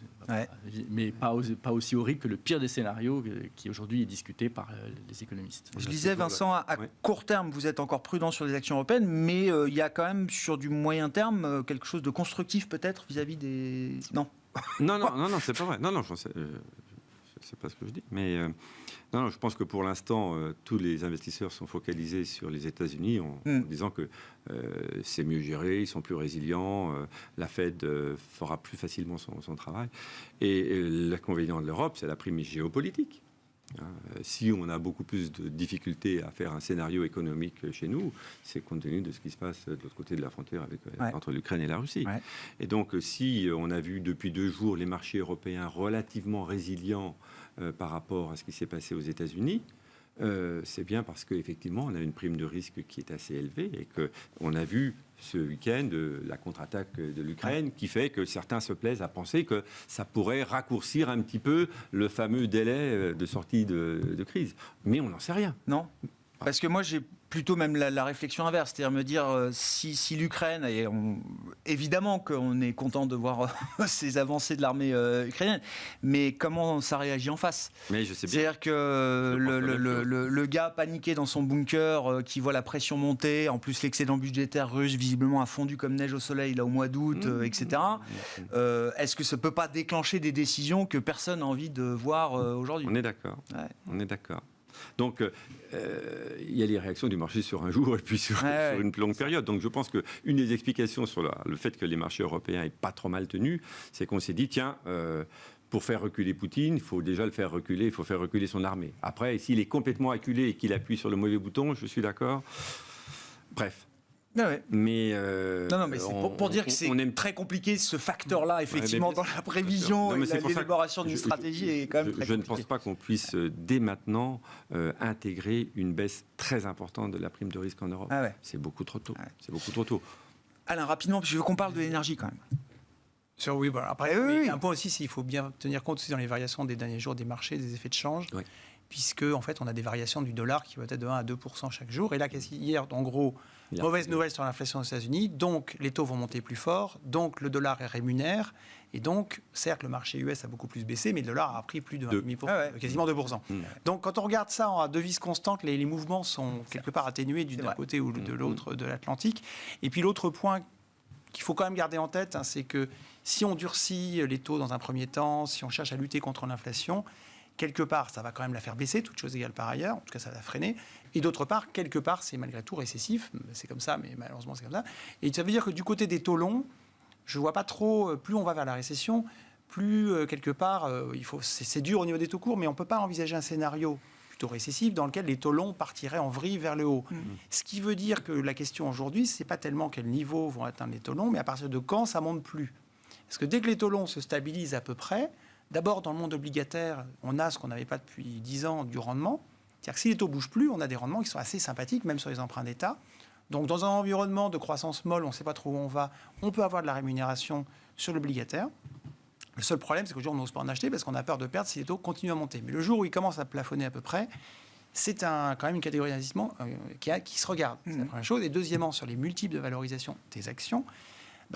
mais pas aussi horribles que le pire des scénarios qui aujourd'hui est discuté par les économistes. Je disais, Vincent, à court terme, vous êtes encore prudent sur les actions européennes, mais il y a quand même sur du moyen terme quelque chose de constructif peut-être vis-à-vis des... Non. Non, c'est pas vrai. Non, c'est pas ce que je dis. Mais non, je pense que pour l'instant, tous les investisseurs sont focalisés sur les États-Unis en disant que c'est mieux géré, ils sont plus résilients, la Fed fera plus facilement son travail. Et l'inconvénient de l'Europe, c'est la prime géopolitique. Si on a beaucoup plus de difficultés à faire un scénario économique chez nous, c'est compte tenu de ce qui se passe de l'autre côté de la frontière entre l'Ukraine et la Russie. Ouais. Et donc, si on a vu depuis 2 jours les marchés européens relativement résilients par rapport à ce qui s'est passé aux États-Unis, c'est bien parce qu'effectivement, on a une prime de risque qui est assez élevée et qu'on a vu ce week-end la contre-attaque de l'Ukraine qui fait que certains se plaisent à penser que ça pourrait raccourcir un petit peu le fameux délai de sortie de crise. Mais on n'en sait rien. Non. Parce que moi, j'ai plutôt même la réflexion inverse, c'est-à-dire me dire si l'Ukraine, et évidemment qu'on est content de voir ces avancées de l'armée ukrainienne, mais comment ça réagit en face? Mais je sais bien. C'est-à-dire que le gars paniqué dans son bunker, qui voit la pression monter, en plus l'excédent budgétaire russe visiblement a fondu comme neige au soleil là au mois d'août, etc. Est-ce que ça ne peut pas déclencher des décisions que personne n'a envie de voir aujourd'hui? On est d'accord. Ouais. On est d'accord. Donc, il y a les réactions du marché sur un jour et puis sur une longue période. Donc, je pense qu'une des explications sur le fait que les marchés européens n'aient pas trop mal tenu, c'est qu'on s'est dit, tiens, pour faire reculer Poutine, il faut déjà le faire reculer, il faut faire reculer son armée. Après, s'il est complètement acculé et qu'il appuie sur le mauvais bouton, je suis d'accord. Bref. Mais mais c'est pour dire que c'est très compliqué ce facteur-là, effectivement, dans la prévision et l'élaboration d'une stratégie est quand même très compliqué. Je ne pense pas qu'on puisse dès maintenant intégrer une baisse très importante de la prime de risque en Europe. C'est beaucoup trop tôt. C'est beaucoup trop tôt. Alain, rapidement, je veux qu'on parle de l'énergie quand même. Après, un point aussi, c'est qu'il faut bien tenir compte aussi dans les variations des derniers jours des marchés, des effets de change. Puisque en fait, on a des variations du dollar qui vont être de 1 à 2% chaque jour. Et là, hier, en gros, mauvaise nouvelle sur l'inflation aux États-Unis. Donc, les taux vont monter plus fort. Donc, le dollar est rémunère. Et donc, certes, le marché US a beaucoup plus baissé, mais le dollar a pris plus de 1,5%, quasiment 2%. Donc, quand on regarde ça en devise constante, les mouvements sont quelque part atténués d'un côté ou de l'autre de l'Atlantique. Et puis, l'autre point qu'il faut quand même garder en tête, c'est que si on durcit les taux dans un premier temps, si on cherche à lutter contre l'inflation, quelque part, ça va quand même la faire baisser, toutes choses égales par ailleurs. En tout cas, ça va la freiner. Et d'autre part, quelque part, c'est malgré tout récessif. C'est comme ça, mais malheureusement, c'est comme ça. Et ça veut dire que du côté des taux longs, je ne vois pas trop, plus on va vers la récession, plus, quelque part, c'est dur au niveau des taux courts, mais on ne peut pas envisager un scénario plutôt récessif dans lequel les taux longs partiraient en vrille vers le haut. Ce qui veut dire que la question aujourd'hui, ce n'est pas tellement quel niveau vont atteindre les taux longs, mais à partir de quand ça ne monte plus. Parce que dès que les taux longs se stabilisent à peu près, d'abord, dans le monde obligataire, on a ce qu'on n'avait pas depuis 10 ans, du rendement. C'est-à-dire que si les taux ne bougent plus, on a des rendements qui sont assez sympathiques, même sur les emprunts d'État. Donc, dans un environnement de croissance molle, on ne sait pas trop où on va, on peut avoir de la rémunération sur l'obligataire. Le seul problème, c'est qu'aujourd'hui, on n'ose pas en acheter parce qu'on a peur de perdre si les taux continuent à monter. Mais le jour où ils commencent à plafonner à peu près, c'est quand même une catégorie d'investissement qui se regarde. C'est la première chose. Et deuxièmement, sur les multiples de valorisation des actions,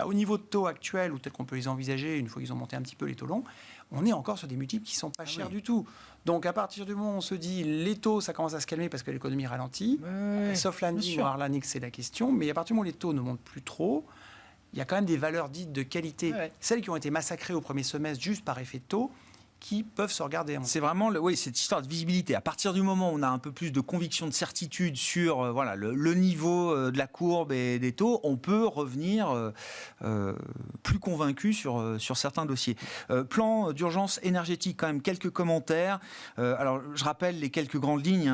au niveau de taux actuels, ou peut-être qu'on peut les envisager une fois qu'ils ont monté un petit peu les taux longs, on est encore sur des multiples qui ne sont pas chers du tout. Donc à partir du moment où on se dit les taux, ça commence à se calmer parce que l'économie ralentit, soft landing ou hard landing, c'est la question, mais à partir du moment où les taux ne montent plus trop, il y a quand même des valeurs dites de qualité, celles qui ont été massacrées au premier semestre juste par effet de taux, qui peuvent se regarder. C'est vraiment cette histoire de visibilité. À partir du moment où on a un peu plus de conviction, de certitude sur le niveau de la courbe et des taux, on peut revenir plus convaincu sur certains dossiers. Plan d'urgence énergétique, quand même, quelques commentaires. Alors, je rappelle les quelques grandes lignes.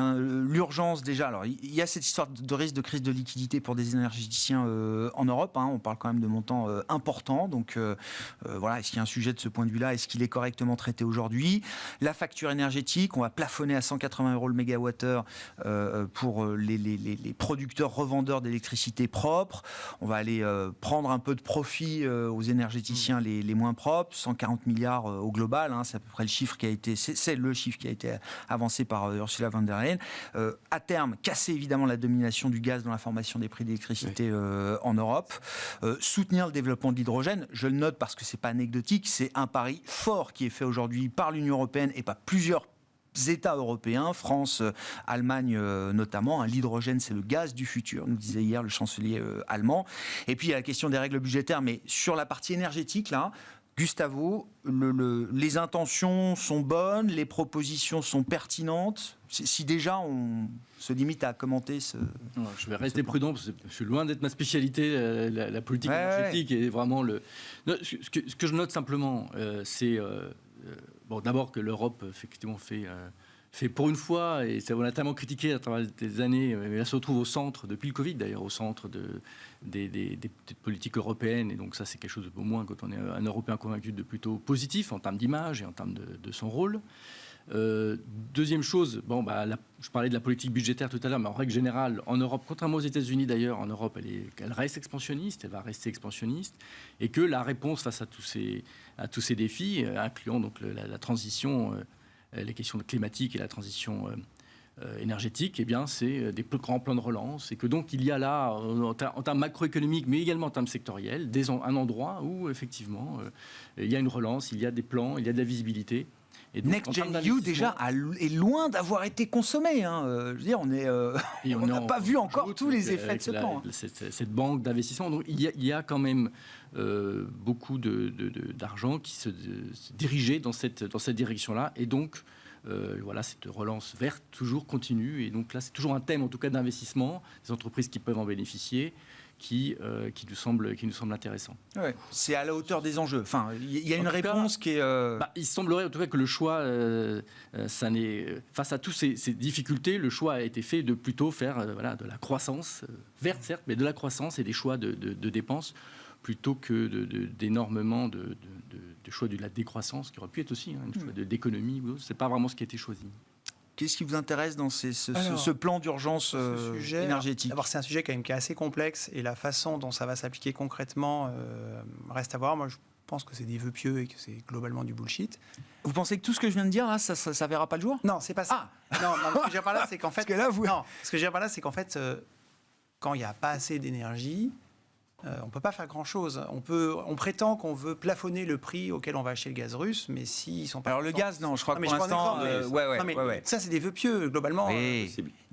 L'urgence, déjà. Alors, il y a cette histoire de risque de crise de liquidité pour des énergéticiens en Europe. On parle quand même de montants importants. Donc, est-ce qu'il y a un sujet de ce point de vue-là? Est-ce qu'il est correctement traité aujourd'hui? aujourd'hui. La facture énergétique, on va plafonner à 180 € le mégawattheure pour les producteurs revendeurs d'électricité propre. On va aller prendre un peu de profit aux énergéticiens les moins propres, 140 milliards au global, hein, c'est à peu près le chiffre qui a été, c'est le chiffre qui a été avancé par Ursula von der Leyen. À terme, casser évidemment la domination du gaz dans la formation des prix d'électricité en Europe, soutenir le développement de l'hydrogène. Je le note parce que c'est pas anecdotique, c'est un pari fort qui est fait aujourd'hui par l'Union européenne et par plusieurs États européens, France, Allemagne notamment. L'hydrogène, c'est le gaz du futur, nous disait hier le chancelier allemand. Et puis il y a la question des règles budgétaires, mais sur la partie énergétique, là, Gustavo, les intentions sont bonnes, les propositions sont pertinentes. Si déjà on se limite à commenter ce... Je vais rester prudent, parce que je suis loin d'être ma spécialité, la politique énergétique. Et vraiment ce que je note simplement, c'est d'abord que l'Europe effectivement fait pour une fois, et ça on a tellement critiqué à travers des années, mais elle se retrouve au centre, depuis le Covid d'ailleurs, au centre des politiques européennes, et donc ça c'est quelque chose au moins quand on est un Européen convaincu de plutôt positif en termes d'image et en termes de son rôle. Deuxième chose, je parlais de la politique budgétaire tout à l'heure, mais en règle générale, en Europe, contrairement aux États-Unis d'ailleurs, en Europe, elle reste expansionniste, elle va rester expansionniste, et que la réponse face à tous ces défis, incluant donc la transition, les questions climatiques et la transition énergétique, c'est des plus grands plans de relance, et que donc il y a là, en termes macroéconomiques, mais également en termes sectoriels, un endroit où effectivement il y a une relance, il y a des plans, il y a de la visibilité. Next Gen EU déjà est loin d'avoir été consommé. Je veux dire, on n'a pas vu encore tous les effets de ce plan. Cette banque d'investissement, donc il y a quand même beaucoup d'argent qui se dirigeait dans cette direction-là, et donc cette relance verte toujours continue, et donc là c'est toujours un thème en tout cas d'investissement, des entreprises qui peuvent en bénéficier, qui nous semble intéressant. Ouais, c'est à la hauteur des enjeux. Enfin, il y a une réponse qui est... il semblerait en tout cas que le choix, face à toutes ces difficultés, le choix a été fait de plutôt faire de la croissance, verte certes, mais de la croissance et des choix de dépenses, plutôt que d'énormément de choix de la décroissance, qui aurait pu être aussi un choix d'économie. C'est pas vraiment ce qui a été choisi. Qu'est-ce qui vous intéresse dans ce plan d'urgence énergétique ? D'abord, c'est un sujet quand même qui est assez complexe, et la façon dont ça va s'appliquer concrètement reste à voir. Moi, je pense que c'est des vœux pieux et que c'est globalement du bullshit. Vous pensez que tout ce que je viens de dire, là, ça verra pas le jour ? Non, c'est pas ça. Non, ce que je veux dire par là, c'est qu'en fait... quand il n'y a pas assez d'énergie, on ne peut pas faire grand-chose. On prétend qu'on veut plafonner le prix auquel on va acheter le gaz russe, mais s'ils sont pas... Alors le gaz, non, je crois que pour l'instant... Ça, c'est des vœux pieux, globalement.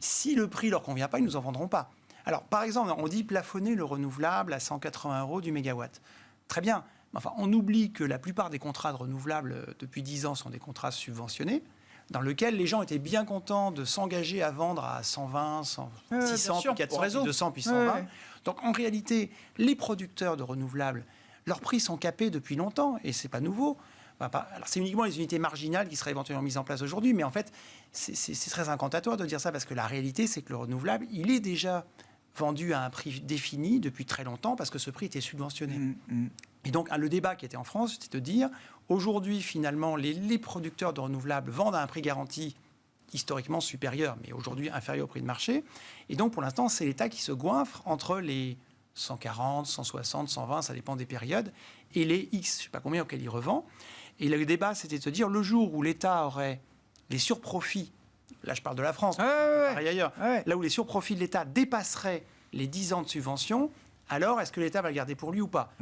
Si le prix leur convient pas, ils nous en vendront pas. Alors, par exemple, on dit plafonner le renouvelable à 180 € du mégawatt. Très bien. Enfin, on oublie que la plupart des contrats de renouvelables depuis 10 ans sont des contrats subventionnés, dans lesquels les gens étaient bien contents de s'engager à vendre à 120, 600, puis 400, puis 200, puis 120. Donc en réalité, les producteurs de renouvelables, leurs prix sont capés depuis longtemps, et c'est pas nouveau. Alors c'est uniquement les unités marginales qui seraient éventuellement mises en place aujourd'hui, mais en fait, c'est très incantatoire de dire ça, parce que la réalité, c'est que le renouvelable, il est déjà vendu à un prix défini depuis très longtemps, parce que ce prix était subventionné. Et donc, le débat qui était en France, c'était de dire, aujourd'hui, finalement, les producteurs de renouvelables vendent à un prix garanti historiquement supérieur, mais aujourd'hui inférieur au prix de marché. Et donc, pour l'instant, c'est l'État qui se goinfre entre les 140, 160, 120, ça dépend des périodes, et les X, je ne sais pas combien auxquels il revend. Et le débat, c'était de se dire, le jour où l'État aurait les surprofits, là je parle de la France, pareil ailleurs, là où les surprofits de l'État dépasseraient les 10 ans de subvention, alors est-ce que l'État va le garder pour lui ou pas ?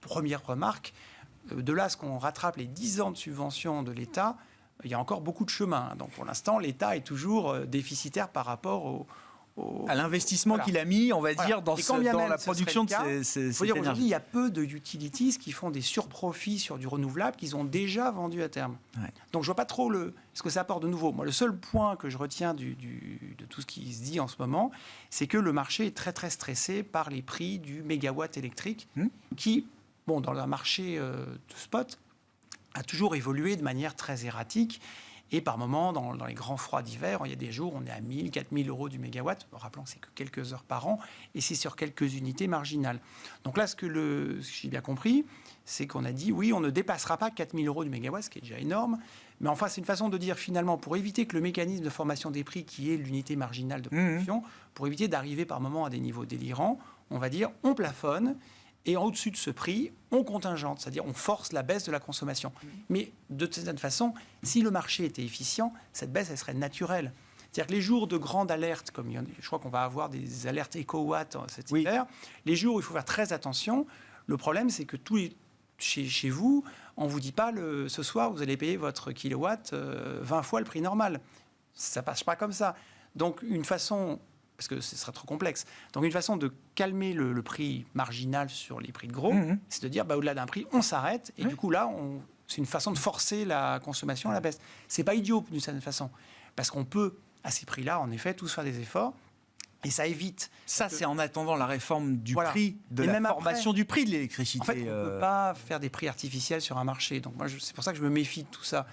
Première remarque, de là à ce qu'on rattrape les 10 ans de subvention de l'État, il y a encore beaucoup de chemin. Donc pour l'instant, l'État est toujours déficitaire par rapport à l'investissement qu'il a mis, on va dire, dans la production de ces énergies. Aujourd'hui, il y a peu de utilities qui font des surprofits sur du renouvelable qu'ils ont déjà vendu à terme. Donc je vois pas trop ce que ça apporte de nouveau. Moi, le seul point que je retiens de tout ce qui se dit en ce moment, c'est que le marché est très très stressé par les prix du mégawatt électrique qui, dans un marché de spot, a toujours évolué de manière très erratique. Et par moments, dans les grands froids d'hiver, il y a des jours où on est à 1 000, 4 000 € du mégawatt. Rappelons que c'est que quelques heures par an, et c'est sur quelques unités marginales. Donc là, ce que j'ai bien compris, c'est qu'on a dit, oui, on ne dépassera pas 4 000 € du mégawatt, ce qui est déjà énorme, Mais enfin, c'est une façon de dire finalement, pour éviter que le mécanisme de formation des prix, qui est l'unité marginale de production, pour éviter d'arriver par moment à des niveaux délirants, on va dire on plafonne et au-dessus de ce prix, on contingente, c'est-à-dire on force la baisse de la consommation. Mais de certaine façon, si le marché était efficient, cette baisse, elle serait naturelle. C'est-à-dire que les jours de grande alerte, comme je crois qu'on va avoir des alertes éco-watt cet hiver, les jours où il faut faire très attention, le problème, c'est que chez vous, on ne vous dit pas ce soir, vous allez payer votre kilowatt 20 fois le prix normal. Ça ne passe pas comme ça. Donc, une façon, parce que ce serait trop complexe, donc une façon de calmer le prix marginal sur les prix de gros, c'est de dire, au-delà d'un prix, on s'arrête. Et du coup, là, c'est une façon de forcer la consommation à la baisse. Ce n'est pas idiot, d'une certaine façon. Parce qu'on peut, à ces prix-là, en effet, tous faire des efforts. Et ça évite. Ça, c'est en attendant la réforme du prix, de la formation du prix de l'électricité. En fait, on ne peut pas faire des prix artificiels sur un marché. Donc moi, c'est pour ça que je me méfie de tout ça.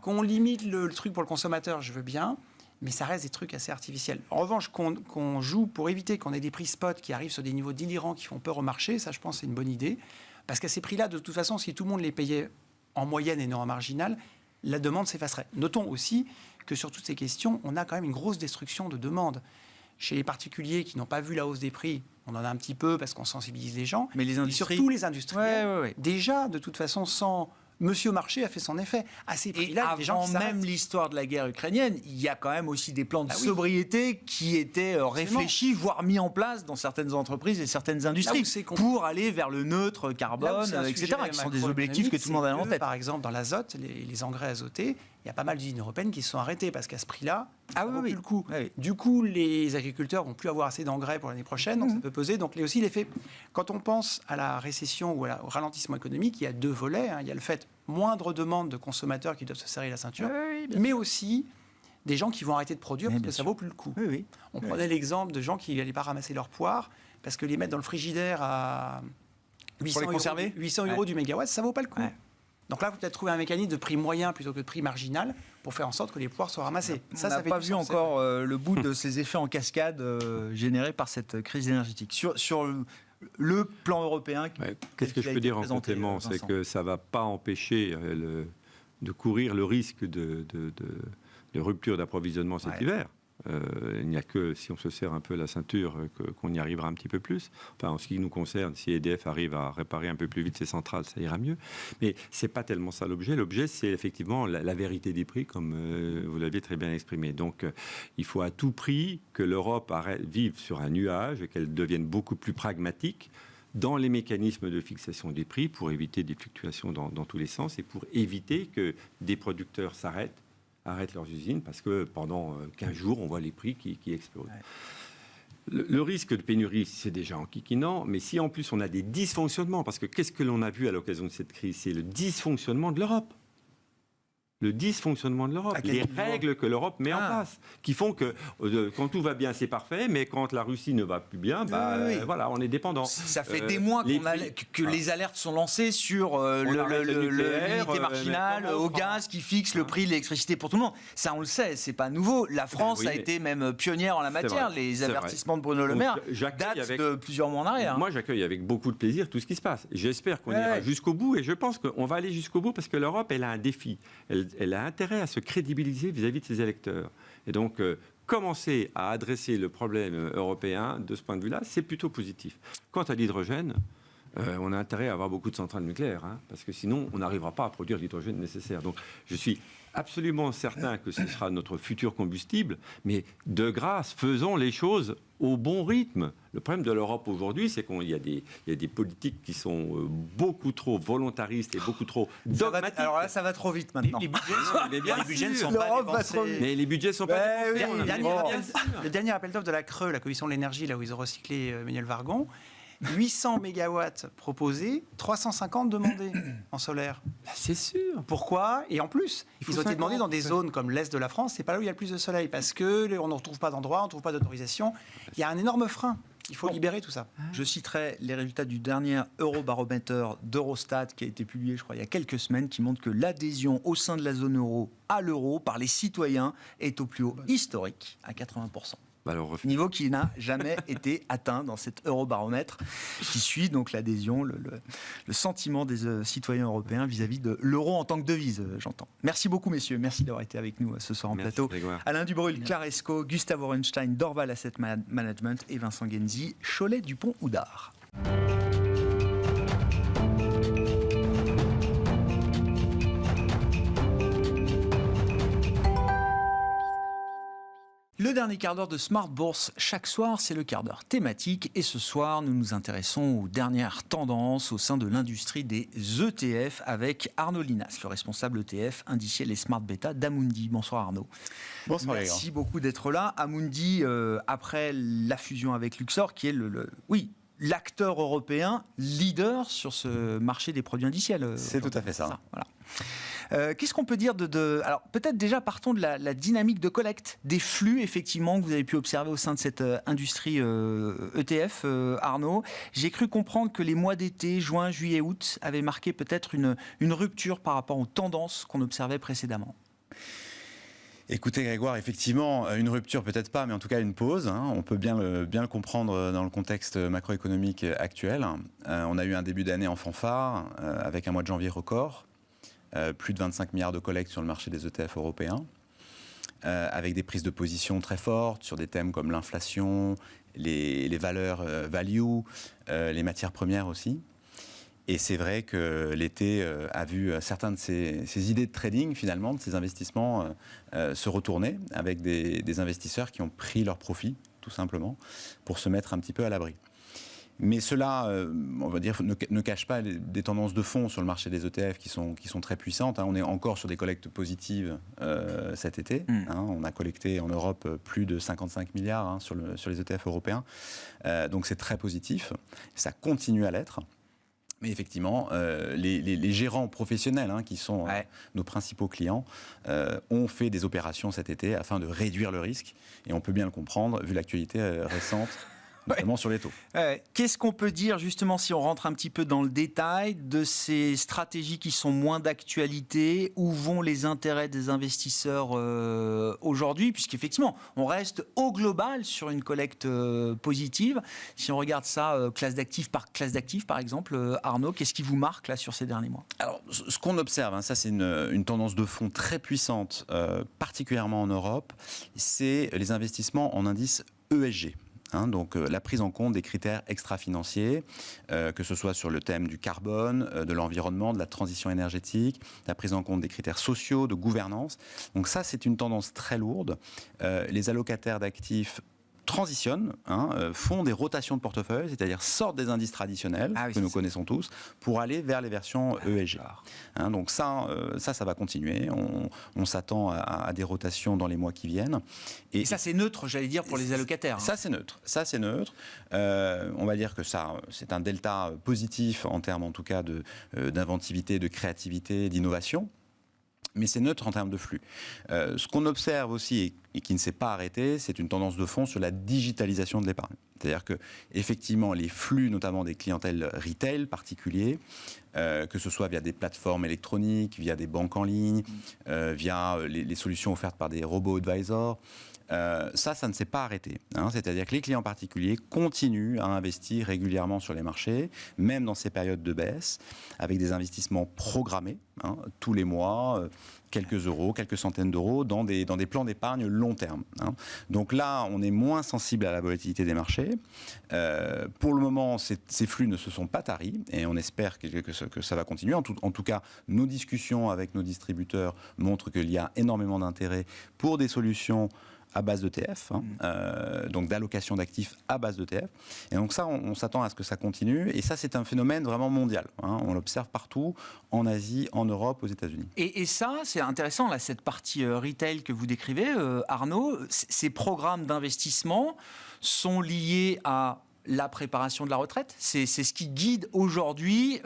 Qu'on limite le truc pour le consommateur, je veux bien, mais ça reste des trucs assez artificiels. En revanche, qu'on joue pour éviter qu'on ait des prix spot qui arrivent sur des niveaux délirants qui font peur au marché, ça, je pense, c'est une bonne idée. Parce qu'à ces prix-là, de toute façon, si tout le monde les payait en moyenne et non en marginal, la demande s'effacerait. Notons aussi que sur toutes ces questions, on a quand même une grosse destruction de demande. Chez les particuliers qui n'ont pas vu la hausse des prix, on en a un petit peu parce qu'on sensibilise les gens. Mais les industries... surtout les industriels, déjà, de toute façon, sans... Monsieur Marché a fait son effet. À ces prix-là, et avant même l'histoire de la guerre ukrainienne, il y a quand même aussi des plans de sobriété qui étaient réfléchis, voire mis en place dans certaines entreprises et certaines industries pour aller vers le neutre carbone, etc., qui sont des objectifs que tout le monde a en tête. Par exemple, dans l'azote, les engrais azotés, il y a pas mal d'usines européennes qui se sont arrêtées parce qu'à ce prix-là, ça vaut plus le coup. Du coup, les agriculteurs vont plus avoir assez d'engrais pour l'année prochaine, donc ça peut peser. Donc, il y a aussi l'effet. Quand on pense à la récession ou au ralentissement économique, il y a deux volets. Il y a le fait moindre demande de consommateurs qui doivent se serrer la ceinture, mais aussi des gens qui vont arrêter de produire parce que ça vaut plus le coup. On prenait l'exemple de gens qui n'allaient pas ramasser leurs poires parce que les mettre dans le frigidaire à 800 euros du mégawatt, ça vaut pas le coup. Donc là, vous peut-être trouver un mécanisme de prix moyen plutôt que de prix marginal pour faire en sorte que les poires soient ramassées. On n'a pas vu encore le bout de ces effets en cascade générés par cette crise énergétique. Sur le plan européen... Qu'est-ce que je peux dire en complément ? C'est que ça ne va pas empêcher de courir le risque de rupture d'approvisionnement cet hiver. Il n'y a que si on se serre un peu la ceinture qu'on y arrivera un petit peu plus. Enfin, en ce qui nous concerne, si EDF arrive à réparer un peu plus vite ses centrales, ça ira mieux. Mais c'est pas tellement ça l'objet. L'objet, c'est effectivement la vérité des prix, comme vous l'aviez très bien exprimé. Donc, il faut à tout prix que l'Europe vive sur un nuage et qu'elle devienne beaucoup plus pragmatique dans les mécanismes de fixation des prix pour éviter des fluctuations dans tous les sens et pour éviter que des producteurs arrêtent leurs usines parce que pendant 15 jours, on voit les prix qui explosent. Le risque de pénurie, c'est déjà enquiquinant, mais si en plus on a des dysfonctionnements, parce que qu'est-ce que l'on a vu à l'occasion de cette crise ? C'est le dysfonctionnement de l'Europe. Le dysfonctionnement de l'Europe, les règles que l'Europe met en place, qui font que quand tout va bien, c'est parfait, mais quand la Russie ne va plus bien, voilà, on est dépendant. Ça fait des mois que les alertes sont lancées sur l'unité marginale au gaz qui fixe le prix de l'électricité pour tout le monde. Ça, on le sait, c'est pas nouveau. La France a été même pionnière en la matière. Les avertissements de Bruno Le Maire datent de plusieurs mois en arrière. Moi, j'accueille avec beaucoup de plaisir tout ce qui se passe. J'espère qu'on ira jusqu'au bout, et je pense qu'on va aller jusqu'au bout parce que l'Europe, elle a un défi. Elle a intérêt à se crédibiliser vis-à-vis de ses électeurs. Et donc, commencer à adresser le problème européen de ce point de vue-là, c'est plutôt positif. Quant à l'hydrogène, on a intérêt à avoir beaucoup de centrales nucléaires, parce que sinon, on n'arrivera pas à produire l'hydrogène nécessaire. Donc, je suis absolument certain que ce sera notre futur combustible, mais de grâce, faisons les choses au bon rythme. Le problème de l'Europe aujourd'hui, c'est qu'il y a des politiques qui sont beaucoup trop volontaristes et beaucoup trop dogmatiques. Alors là, ça va trop vite maintenant. Les budgets ne sont pas dépensés. Mais les budgets ne sont pas dépensés. Le dernier appel d'offres de la CRE, la Commission de l'énergie, là où ils ont recyclé Manuel Vargon, 800 mégawatts proposés, 350 demandés en solaire. C'est sûr. Pourquoi ? Et en plus, ils ont été demandés dans des zones comme l'Est de la France, c'est pas là où il y a le plus de soleil, parce qu'on ne retrouve pas d'endroit, on ne trouve pas d'autorisation. Il y a un énorme frein. Il faut libérer tout ça. Je citerai les résultats du dernier Eurobaromètre d'Eurostat qui a été publié, je crois, il y a quelques semaines, qui montre que l'adhésion au sein de la zone euro à l'euro par les citoyens est au plus haut historique, à 80%. Niveau qui n'a jamais été atteint dans cet eurobaromètre qui suit donc l'adhésion, le sentiment des citoyens européens vis-à-vis de l'euro en tant que devise, j'entends. Merci beaucoup, messieurs. Merci d'avoir été avec nous ce soir en plateau. Grégoire. Alain Dubrul, Claresco, Gustave Orenstein, Dorval Asset Management et Vincent Genzi, Cholet Dupont Oudard. Le dernier quart d'heure de Smart Bourse, chaque soir, c'est le quart d'heure thématique. Et ce soir, nous nous intéressons aux dernières tendances au sein de l'industrie des ETF avec Arnaud Linas, le responsable ETF indiciel et Smart Beta d'Amundi. Bonsoir Arnaud. Bonsoir. Merci beaucoup d'être là. Amundi, après la fusion avec Luxor, qui est l'acteur européen leader sur ce marché des produits indiciels. C'est tout à fait ça. Voilà. Qu'est-ce qu'on peut dire alors peut-être déjà partons de la dynamique de collecte, des flux effectivement que vous avez pu observer au sein de cette industrie ETF, Arnaud. J'ai cru comprendre que les mois d'été, juin, juillet, août, avaient marqué peut-être une rupture par rapport aux tendances qu'on observait précédemment. Écoutez Grégoire, effectivement, une rupture peut-être pas, mais en tout cas une pause. On peut bien le comprendre dans le contexte macroéconomique actuel. On a eu un début d'année en fanfare, avec un mois de janvier record. Plus de 25 milliards de collectes sur le marché des ETF européens, avec des prises de position très fortes sur des thèmes comme l'inflation, les valeurs value, les matières premières aussi. Et c'est vrai que l'été a vu certains de ces idées de trading, finalement, de ces investissements, se retourner avec des investisseurs qui ont pris leur profit, tout simplement, pour se mettre un petit peu à l'abri. Mais cela, on va dire, ne cache pas des tendances de fond sur le marché des ETF qui sont très puissantes. On est encore sur des collectes positives cet été. On a collecté en Europe plus de 55 milliards sur les ETF européens. Donc c'est très positif. Ça continue à l'être. Mais effectivement, les gérants professionnels, qui sont nos principaux clients, ont fait des opérations cet été afin de réduire le risque. Et on peut bien le comprendre, vu l'actualité récente. Notamment sur les taux. Qu'est-ce qu'on peut dire justement si on rentre un petit peu dans le détail de ces stratégies qui sont moins d'actualité? Où vont les intérêts des investisseurs aujourd'hui? Puisqu'effectivement, on reste au global sur une collecte positive. Si on regarde ça classe d'actifs par exemple, Arnaud, qu'est-ce qui vous marque là sur ces derniers mois? Alors, ce qu'on observe, ça c'est une tendance de fond très puissante, particulièrement en Europe, c'est les investissements en indices ESG. Donc la prise en compte des critères extra-financiers, que ce soit sur le thème du carbone, de l'environnement, de la transition énergétique, la prise en compte des critères sociaux, de gouvernance. Donc ça, c'est une tendance très lourde. Les allocataires d'actifs transitionnent, font des rotations de portefeuille, c'est-à-dire sortent des indices traditionnels que nous connaissons tous pour aller vers les versions ESG. Donc ça va continuer. On s'attend à des rotations dans les mois qui viennent. Et ça, c'est neutre, j'allais dire, pour les allocataires. Ça, c'est neutre. On va dire que ça, c'est un delta positif en termes, en tout cas, d'inventivité, de créativité, d'innovation. Mais c'est neutre en termes de flux. Ce qu'on observe aussi, et qui ne s'est pas arrêté, c'est une tendance de fond sur la digitalisation de l'épargne. C'est-à-dire que, effectivement, les flux, notamment des clientèles retail particuliers, que ce soit via des plateformes électroniques, via des banques en ligne, via les solutions offertes par des robo-advisors, ça ne s'est pas arrêté. C'est-à-dire que les clients particuliers continuent à investir régulièrement sur les marchés, même dans ces périodes de baisse, avec des investissements programmés, tous les mois, quelques euros, quelques centaines d'euros, dans des plans d'épargne long terme. Donc là, on est moins sensible à la volatilité des marchés. Pour le moment, ces flux ne se sont pas taris, et on espère que ça va continuer. En tout cas, nos discussions avec nos distributeurs montrent qu'il y a énormément d'intérêt pour des solutions à base d'ETF, donc d'allocation d'actifs à base d'ETF. Et donc ça, on s'attend à ce que ça continue. Et ça, c'est un phénomène vraiment mondial. On l'observe partout, en Asie, en Europe, aux États-Unis. Et ça, c'est intéressant, là, cette partie retail que vous décrivez, Arnaud. Ces programmes d'investissement sont liés à la préparation de la retraite. C'est ce qui guide aujourd'hui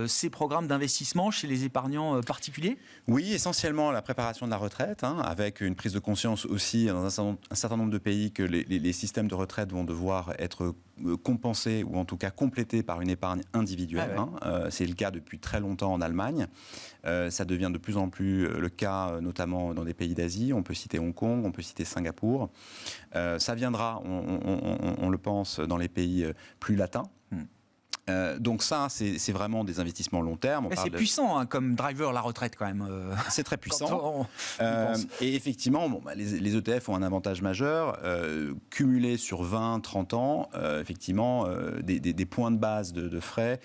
ces programmes d'investissement chez les épargnants particuliers? Oui, essentiellement la préparation de la retraite, avec une prise de conscience aussi dans un certain nombre de pays que les systèmes de retraite vont devoir être compensée ou en tout cas complétée par une épargne individuelle. C'est le cas depuis très longtemps en Allemagne. Ça devient de plus en plus le cas, notamment dans des pays d'Asie. On peut citer Hong Kong, on peut citer Singapour. Ça viendra, on le pense, dans les pays plus latins. Donc ça, c'est vraiment des investissements long terme. C'est puissant comme driver la retraite quand même. C'est très puissant. Et effectivement, les ETF ont un avantage majeur. Cumulés sur 20, 30 ans, effectivement, des points de base de frais,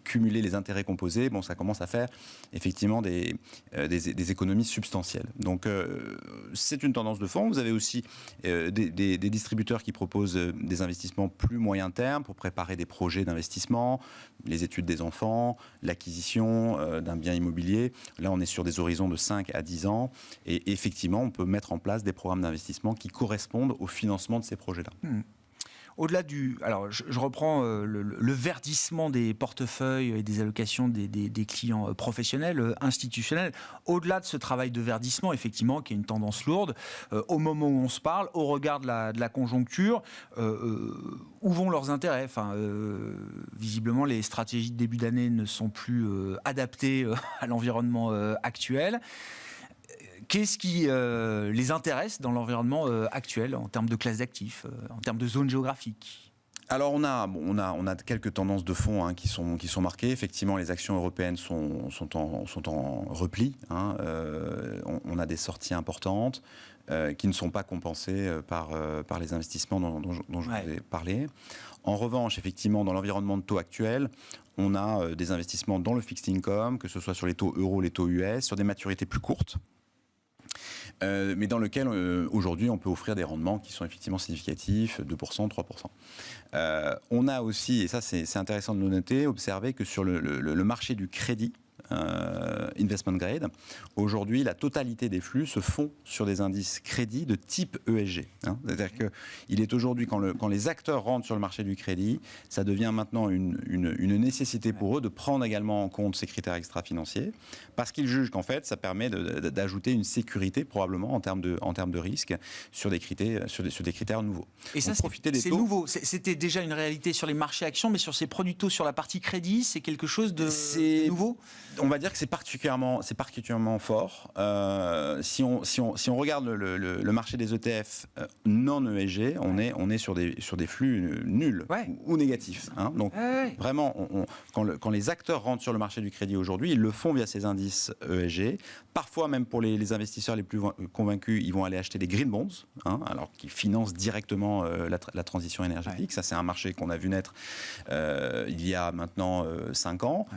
cumuler les intérêts composés, ça commence à faire effectivement des économies substantielles. Donc c'est une tendance de fond. Vous avez aussi des distributeurs qui proposent des investissements plus moyen terme pour préparer des projets d'investissement, les études des enfants, l'acquisition d'un bien immobilier. Là, on est sur des horizons de 5 à 10 ans. Et effectivement, on peut mettre en place des programmes d'investissement qui correspondent au financement de ces projets-là. Au-delà alors je reprends le verdissement des portefeuilles et des allocations des clients professionnels, institutionnels. Au-delà de ce travail de verdissement, effectivement, qui est une tendance lourde, au moment où on se parle, au regard de la conjoncture, où vont leurs intérêts ? Visiblement, les stratégies de début d'année ne sont plus adaptées à l'environnement actuel. Qu'est-ce qui les intéresse dans l'environnement actuel en termes de classe d'actifs, en termes de zone géographique ? Alors on a quelques tendances de fond qui sont marquées. Effectivement, les actions européennes sont en repli. On a des sorties importantes qui ne sont pas compensées par les investissements dont je vous ai parlé. En revanche, effectivement, dans l'environnement de taux actuel, on a des investissements dans le fixed income, que ce soit sur les taux euros, les taux US, sur des maturités plus courtes. Mais dans lequel, aujourd'hui, on peut offrir des rendements qui sont effectivement significatifs, 2%, 3%. On a aussi, et ça c'est intéressant de le noter, observé que sur le marché du crédit, investment grade, aujourd'hui, la totalité des flux se font sur des indices crédits de type ESG. C'est-à-dire qu'il est aujourd'hui, quand les acteurs rentrent sur le marché du crédit, ça devient maintenant une nécessité pour eux de prendre également en compte ces critères extra-financiers, parce qu'ils jugent qu'en fait, ça permet d'ajouter une sécurité, probablement, en termes de risque, sur des critères nouveaux. Et ça, c'est nouveau. C'était déjà une réalité sur les marchés actions, mais sur ces produits taux, sur la partie crédit, c'est quelque chose de nouveau ? On va dire que c'est particulièrement fort. Si on regarde le marché des ETF non ESG, on est sur des flux nuls ou négatifs. Donc vraiment, quand les acteurs rentrent sur le marché du crédit aujourd'hui, ils le font via ces indices ESG. Parfois, même pour les investisseurs les plus convaincus, ils vont aller acheter des green bonds, alors qu'ils financent directement la transition énergétique. Ça, c'est un marché qu'on a vu naître il y a maintenant 5 ans,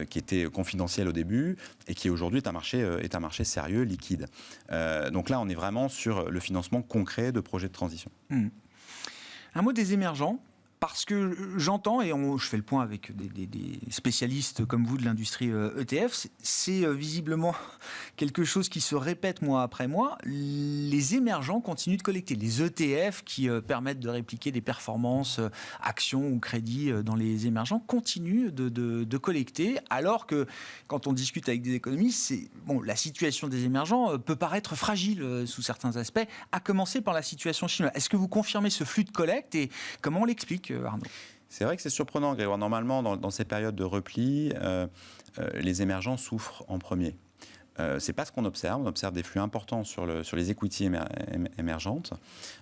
qui était confidentiel au début et qui aujourd'hui est un marché sérieux, liquide. Donc là, on est vraiment sur le financement concret de projets de transition. Un mot des émergents. Parce que j'entends, et je fais le point avec des spécialistes comme vous de l'industrie ETF, c'est visiblement quelque chose qui se répète mois après mois. Les émergents continuent de collecter. Les ETF qui permettent de répliquer des performances, actions ou crédits dans les émergents, continuent de collecter, alors que quand on discute avec des économistes, la situation des émergents peut paraître fragile sous certains aspects, à commencer par la situation chinoise. Est-ce que vous confirmez ce flux de collecte et comment on l'explique, Arnaud ? C'est vrai que c'est surprenant, Grégoire. Normalement, dans ces périodes de repli, les émergents souffrent en premier. C'est pas ce qu'on observe. On observe des flux importants sur les equity émergentes.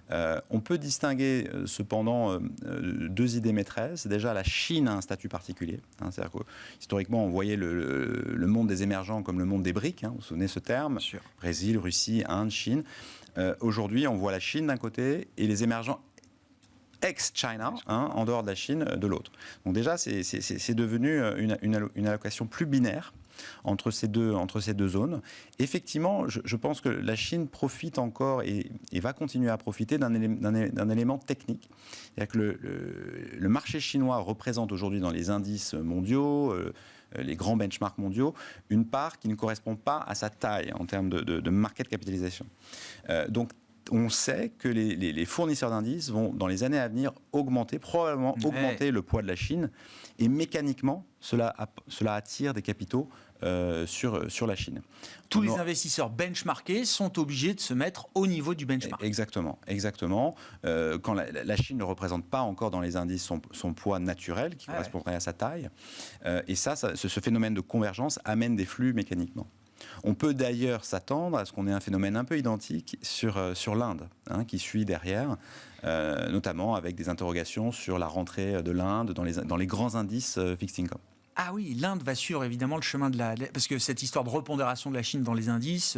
On peut distinguer cependant deux idées maîtresses. Déjà, la Chine a un statut particulier. C'est-à-dire que, historiquement, on voyait le monde des émergents comme le monde des BRIC. Vous vous souvenez de ce terme ? Bien sûr. Brésil, Russie, Inde, Chine. Aujourd'hui, on voit la Chine d'un côté et les émergents ex-China, en dehors de la Chine, de l'autre. Donc déjà, c'est devenu une allocation plus binaire entre ces deux zones. Effectivement, je pense que la Chine profite encore et va continuer à profiter d'un élément technique. C'est-à-dire que le marché chinois représente aujourd'hui dans les indices mondiaux, les grands benchmarks mondiaux, une part qui ne correspond pas à sa taille en termes de market capitalisation. Donc, on sait que les fournisseurs d'indices vont, dans les années à venir, probablement augmenter le poids de la Chine. Et mécaniquement, cela attire des capitaux sur la Chine. Tous les investisseurs benchmarkés sont obligés de se mettre au niveau du benchmark. Exactement. Quand la Chine ne représente pas encore dans les indices son poids naturel, qui correspondrait à sa taille. Et ce phénomène de convergence amène des flux mécaniquement. On peut d'ailleurs s'attendre à ce qu'on ait un phénomène un peu identique sur l'Inde, qui suit derrière, notamment avec des interrogations sur la rentrée de l'Inde dans les grands indices fixed income. Ah oui, l'Inde va suivre évidemment le chemin parce que cette histoire de repondération de la Chine dans les indices,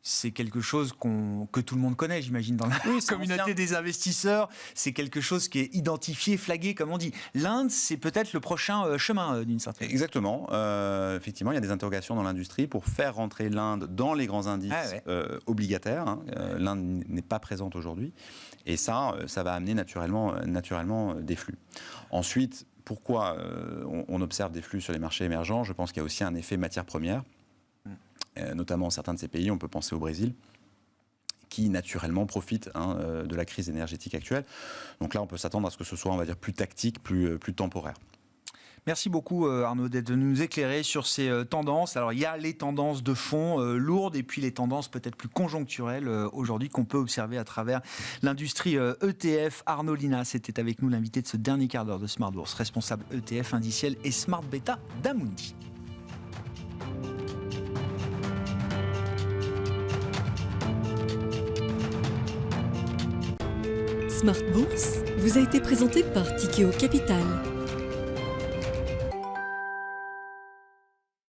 c'est quelque chose que tout le monde connaît, j'imagine, dans la communauté des investisseurs. C'est quelque chose qui est identifié, flagué, comme on dit. L'Inde, c'est peut-être le prochain chemin, d'une certaine manière. Exactement. Effectivement, il y a des interrogations dans l'industrie pour faire rentrer l'Inde dans les grands indices obligataires. L'Inde n'est pas présente aujourd'hui. Et ça va amener naturellement des flux. Ensuite, pourquoi on observe des flux sur les marchés émergents? Je pense qu'il y a aussi un effet matière première. Notamment dans certains de ces pays, on peut penser au Brésil, qui naturellement profite de la crise énergétique actuelle. Donc là, on peut s'attendre à ce que ce soit, on va dire, plus tactique, plus temporaire. Merci beaucoup Arnaud d'être venu nous éclairer sur ces tendances. Alors il y a les tendances de fond lourdes et puis les tendances peut-être plus conjoncturelles aujourd'hui qu'on peut observer à travers l'industrie ETF. Arnaud Linas était avec nous, l'invité de ce dernier quart d'heure de Smart Bourse, responsable ETF indiciel et Smart Beta d'Amundi. Smart Bourse vous a été présenté par Tikeo Capital.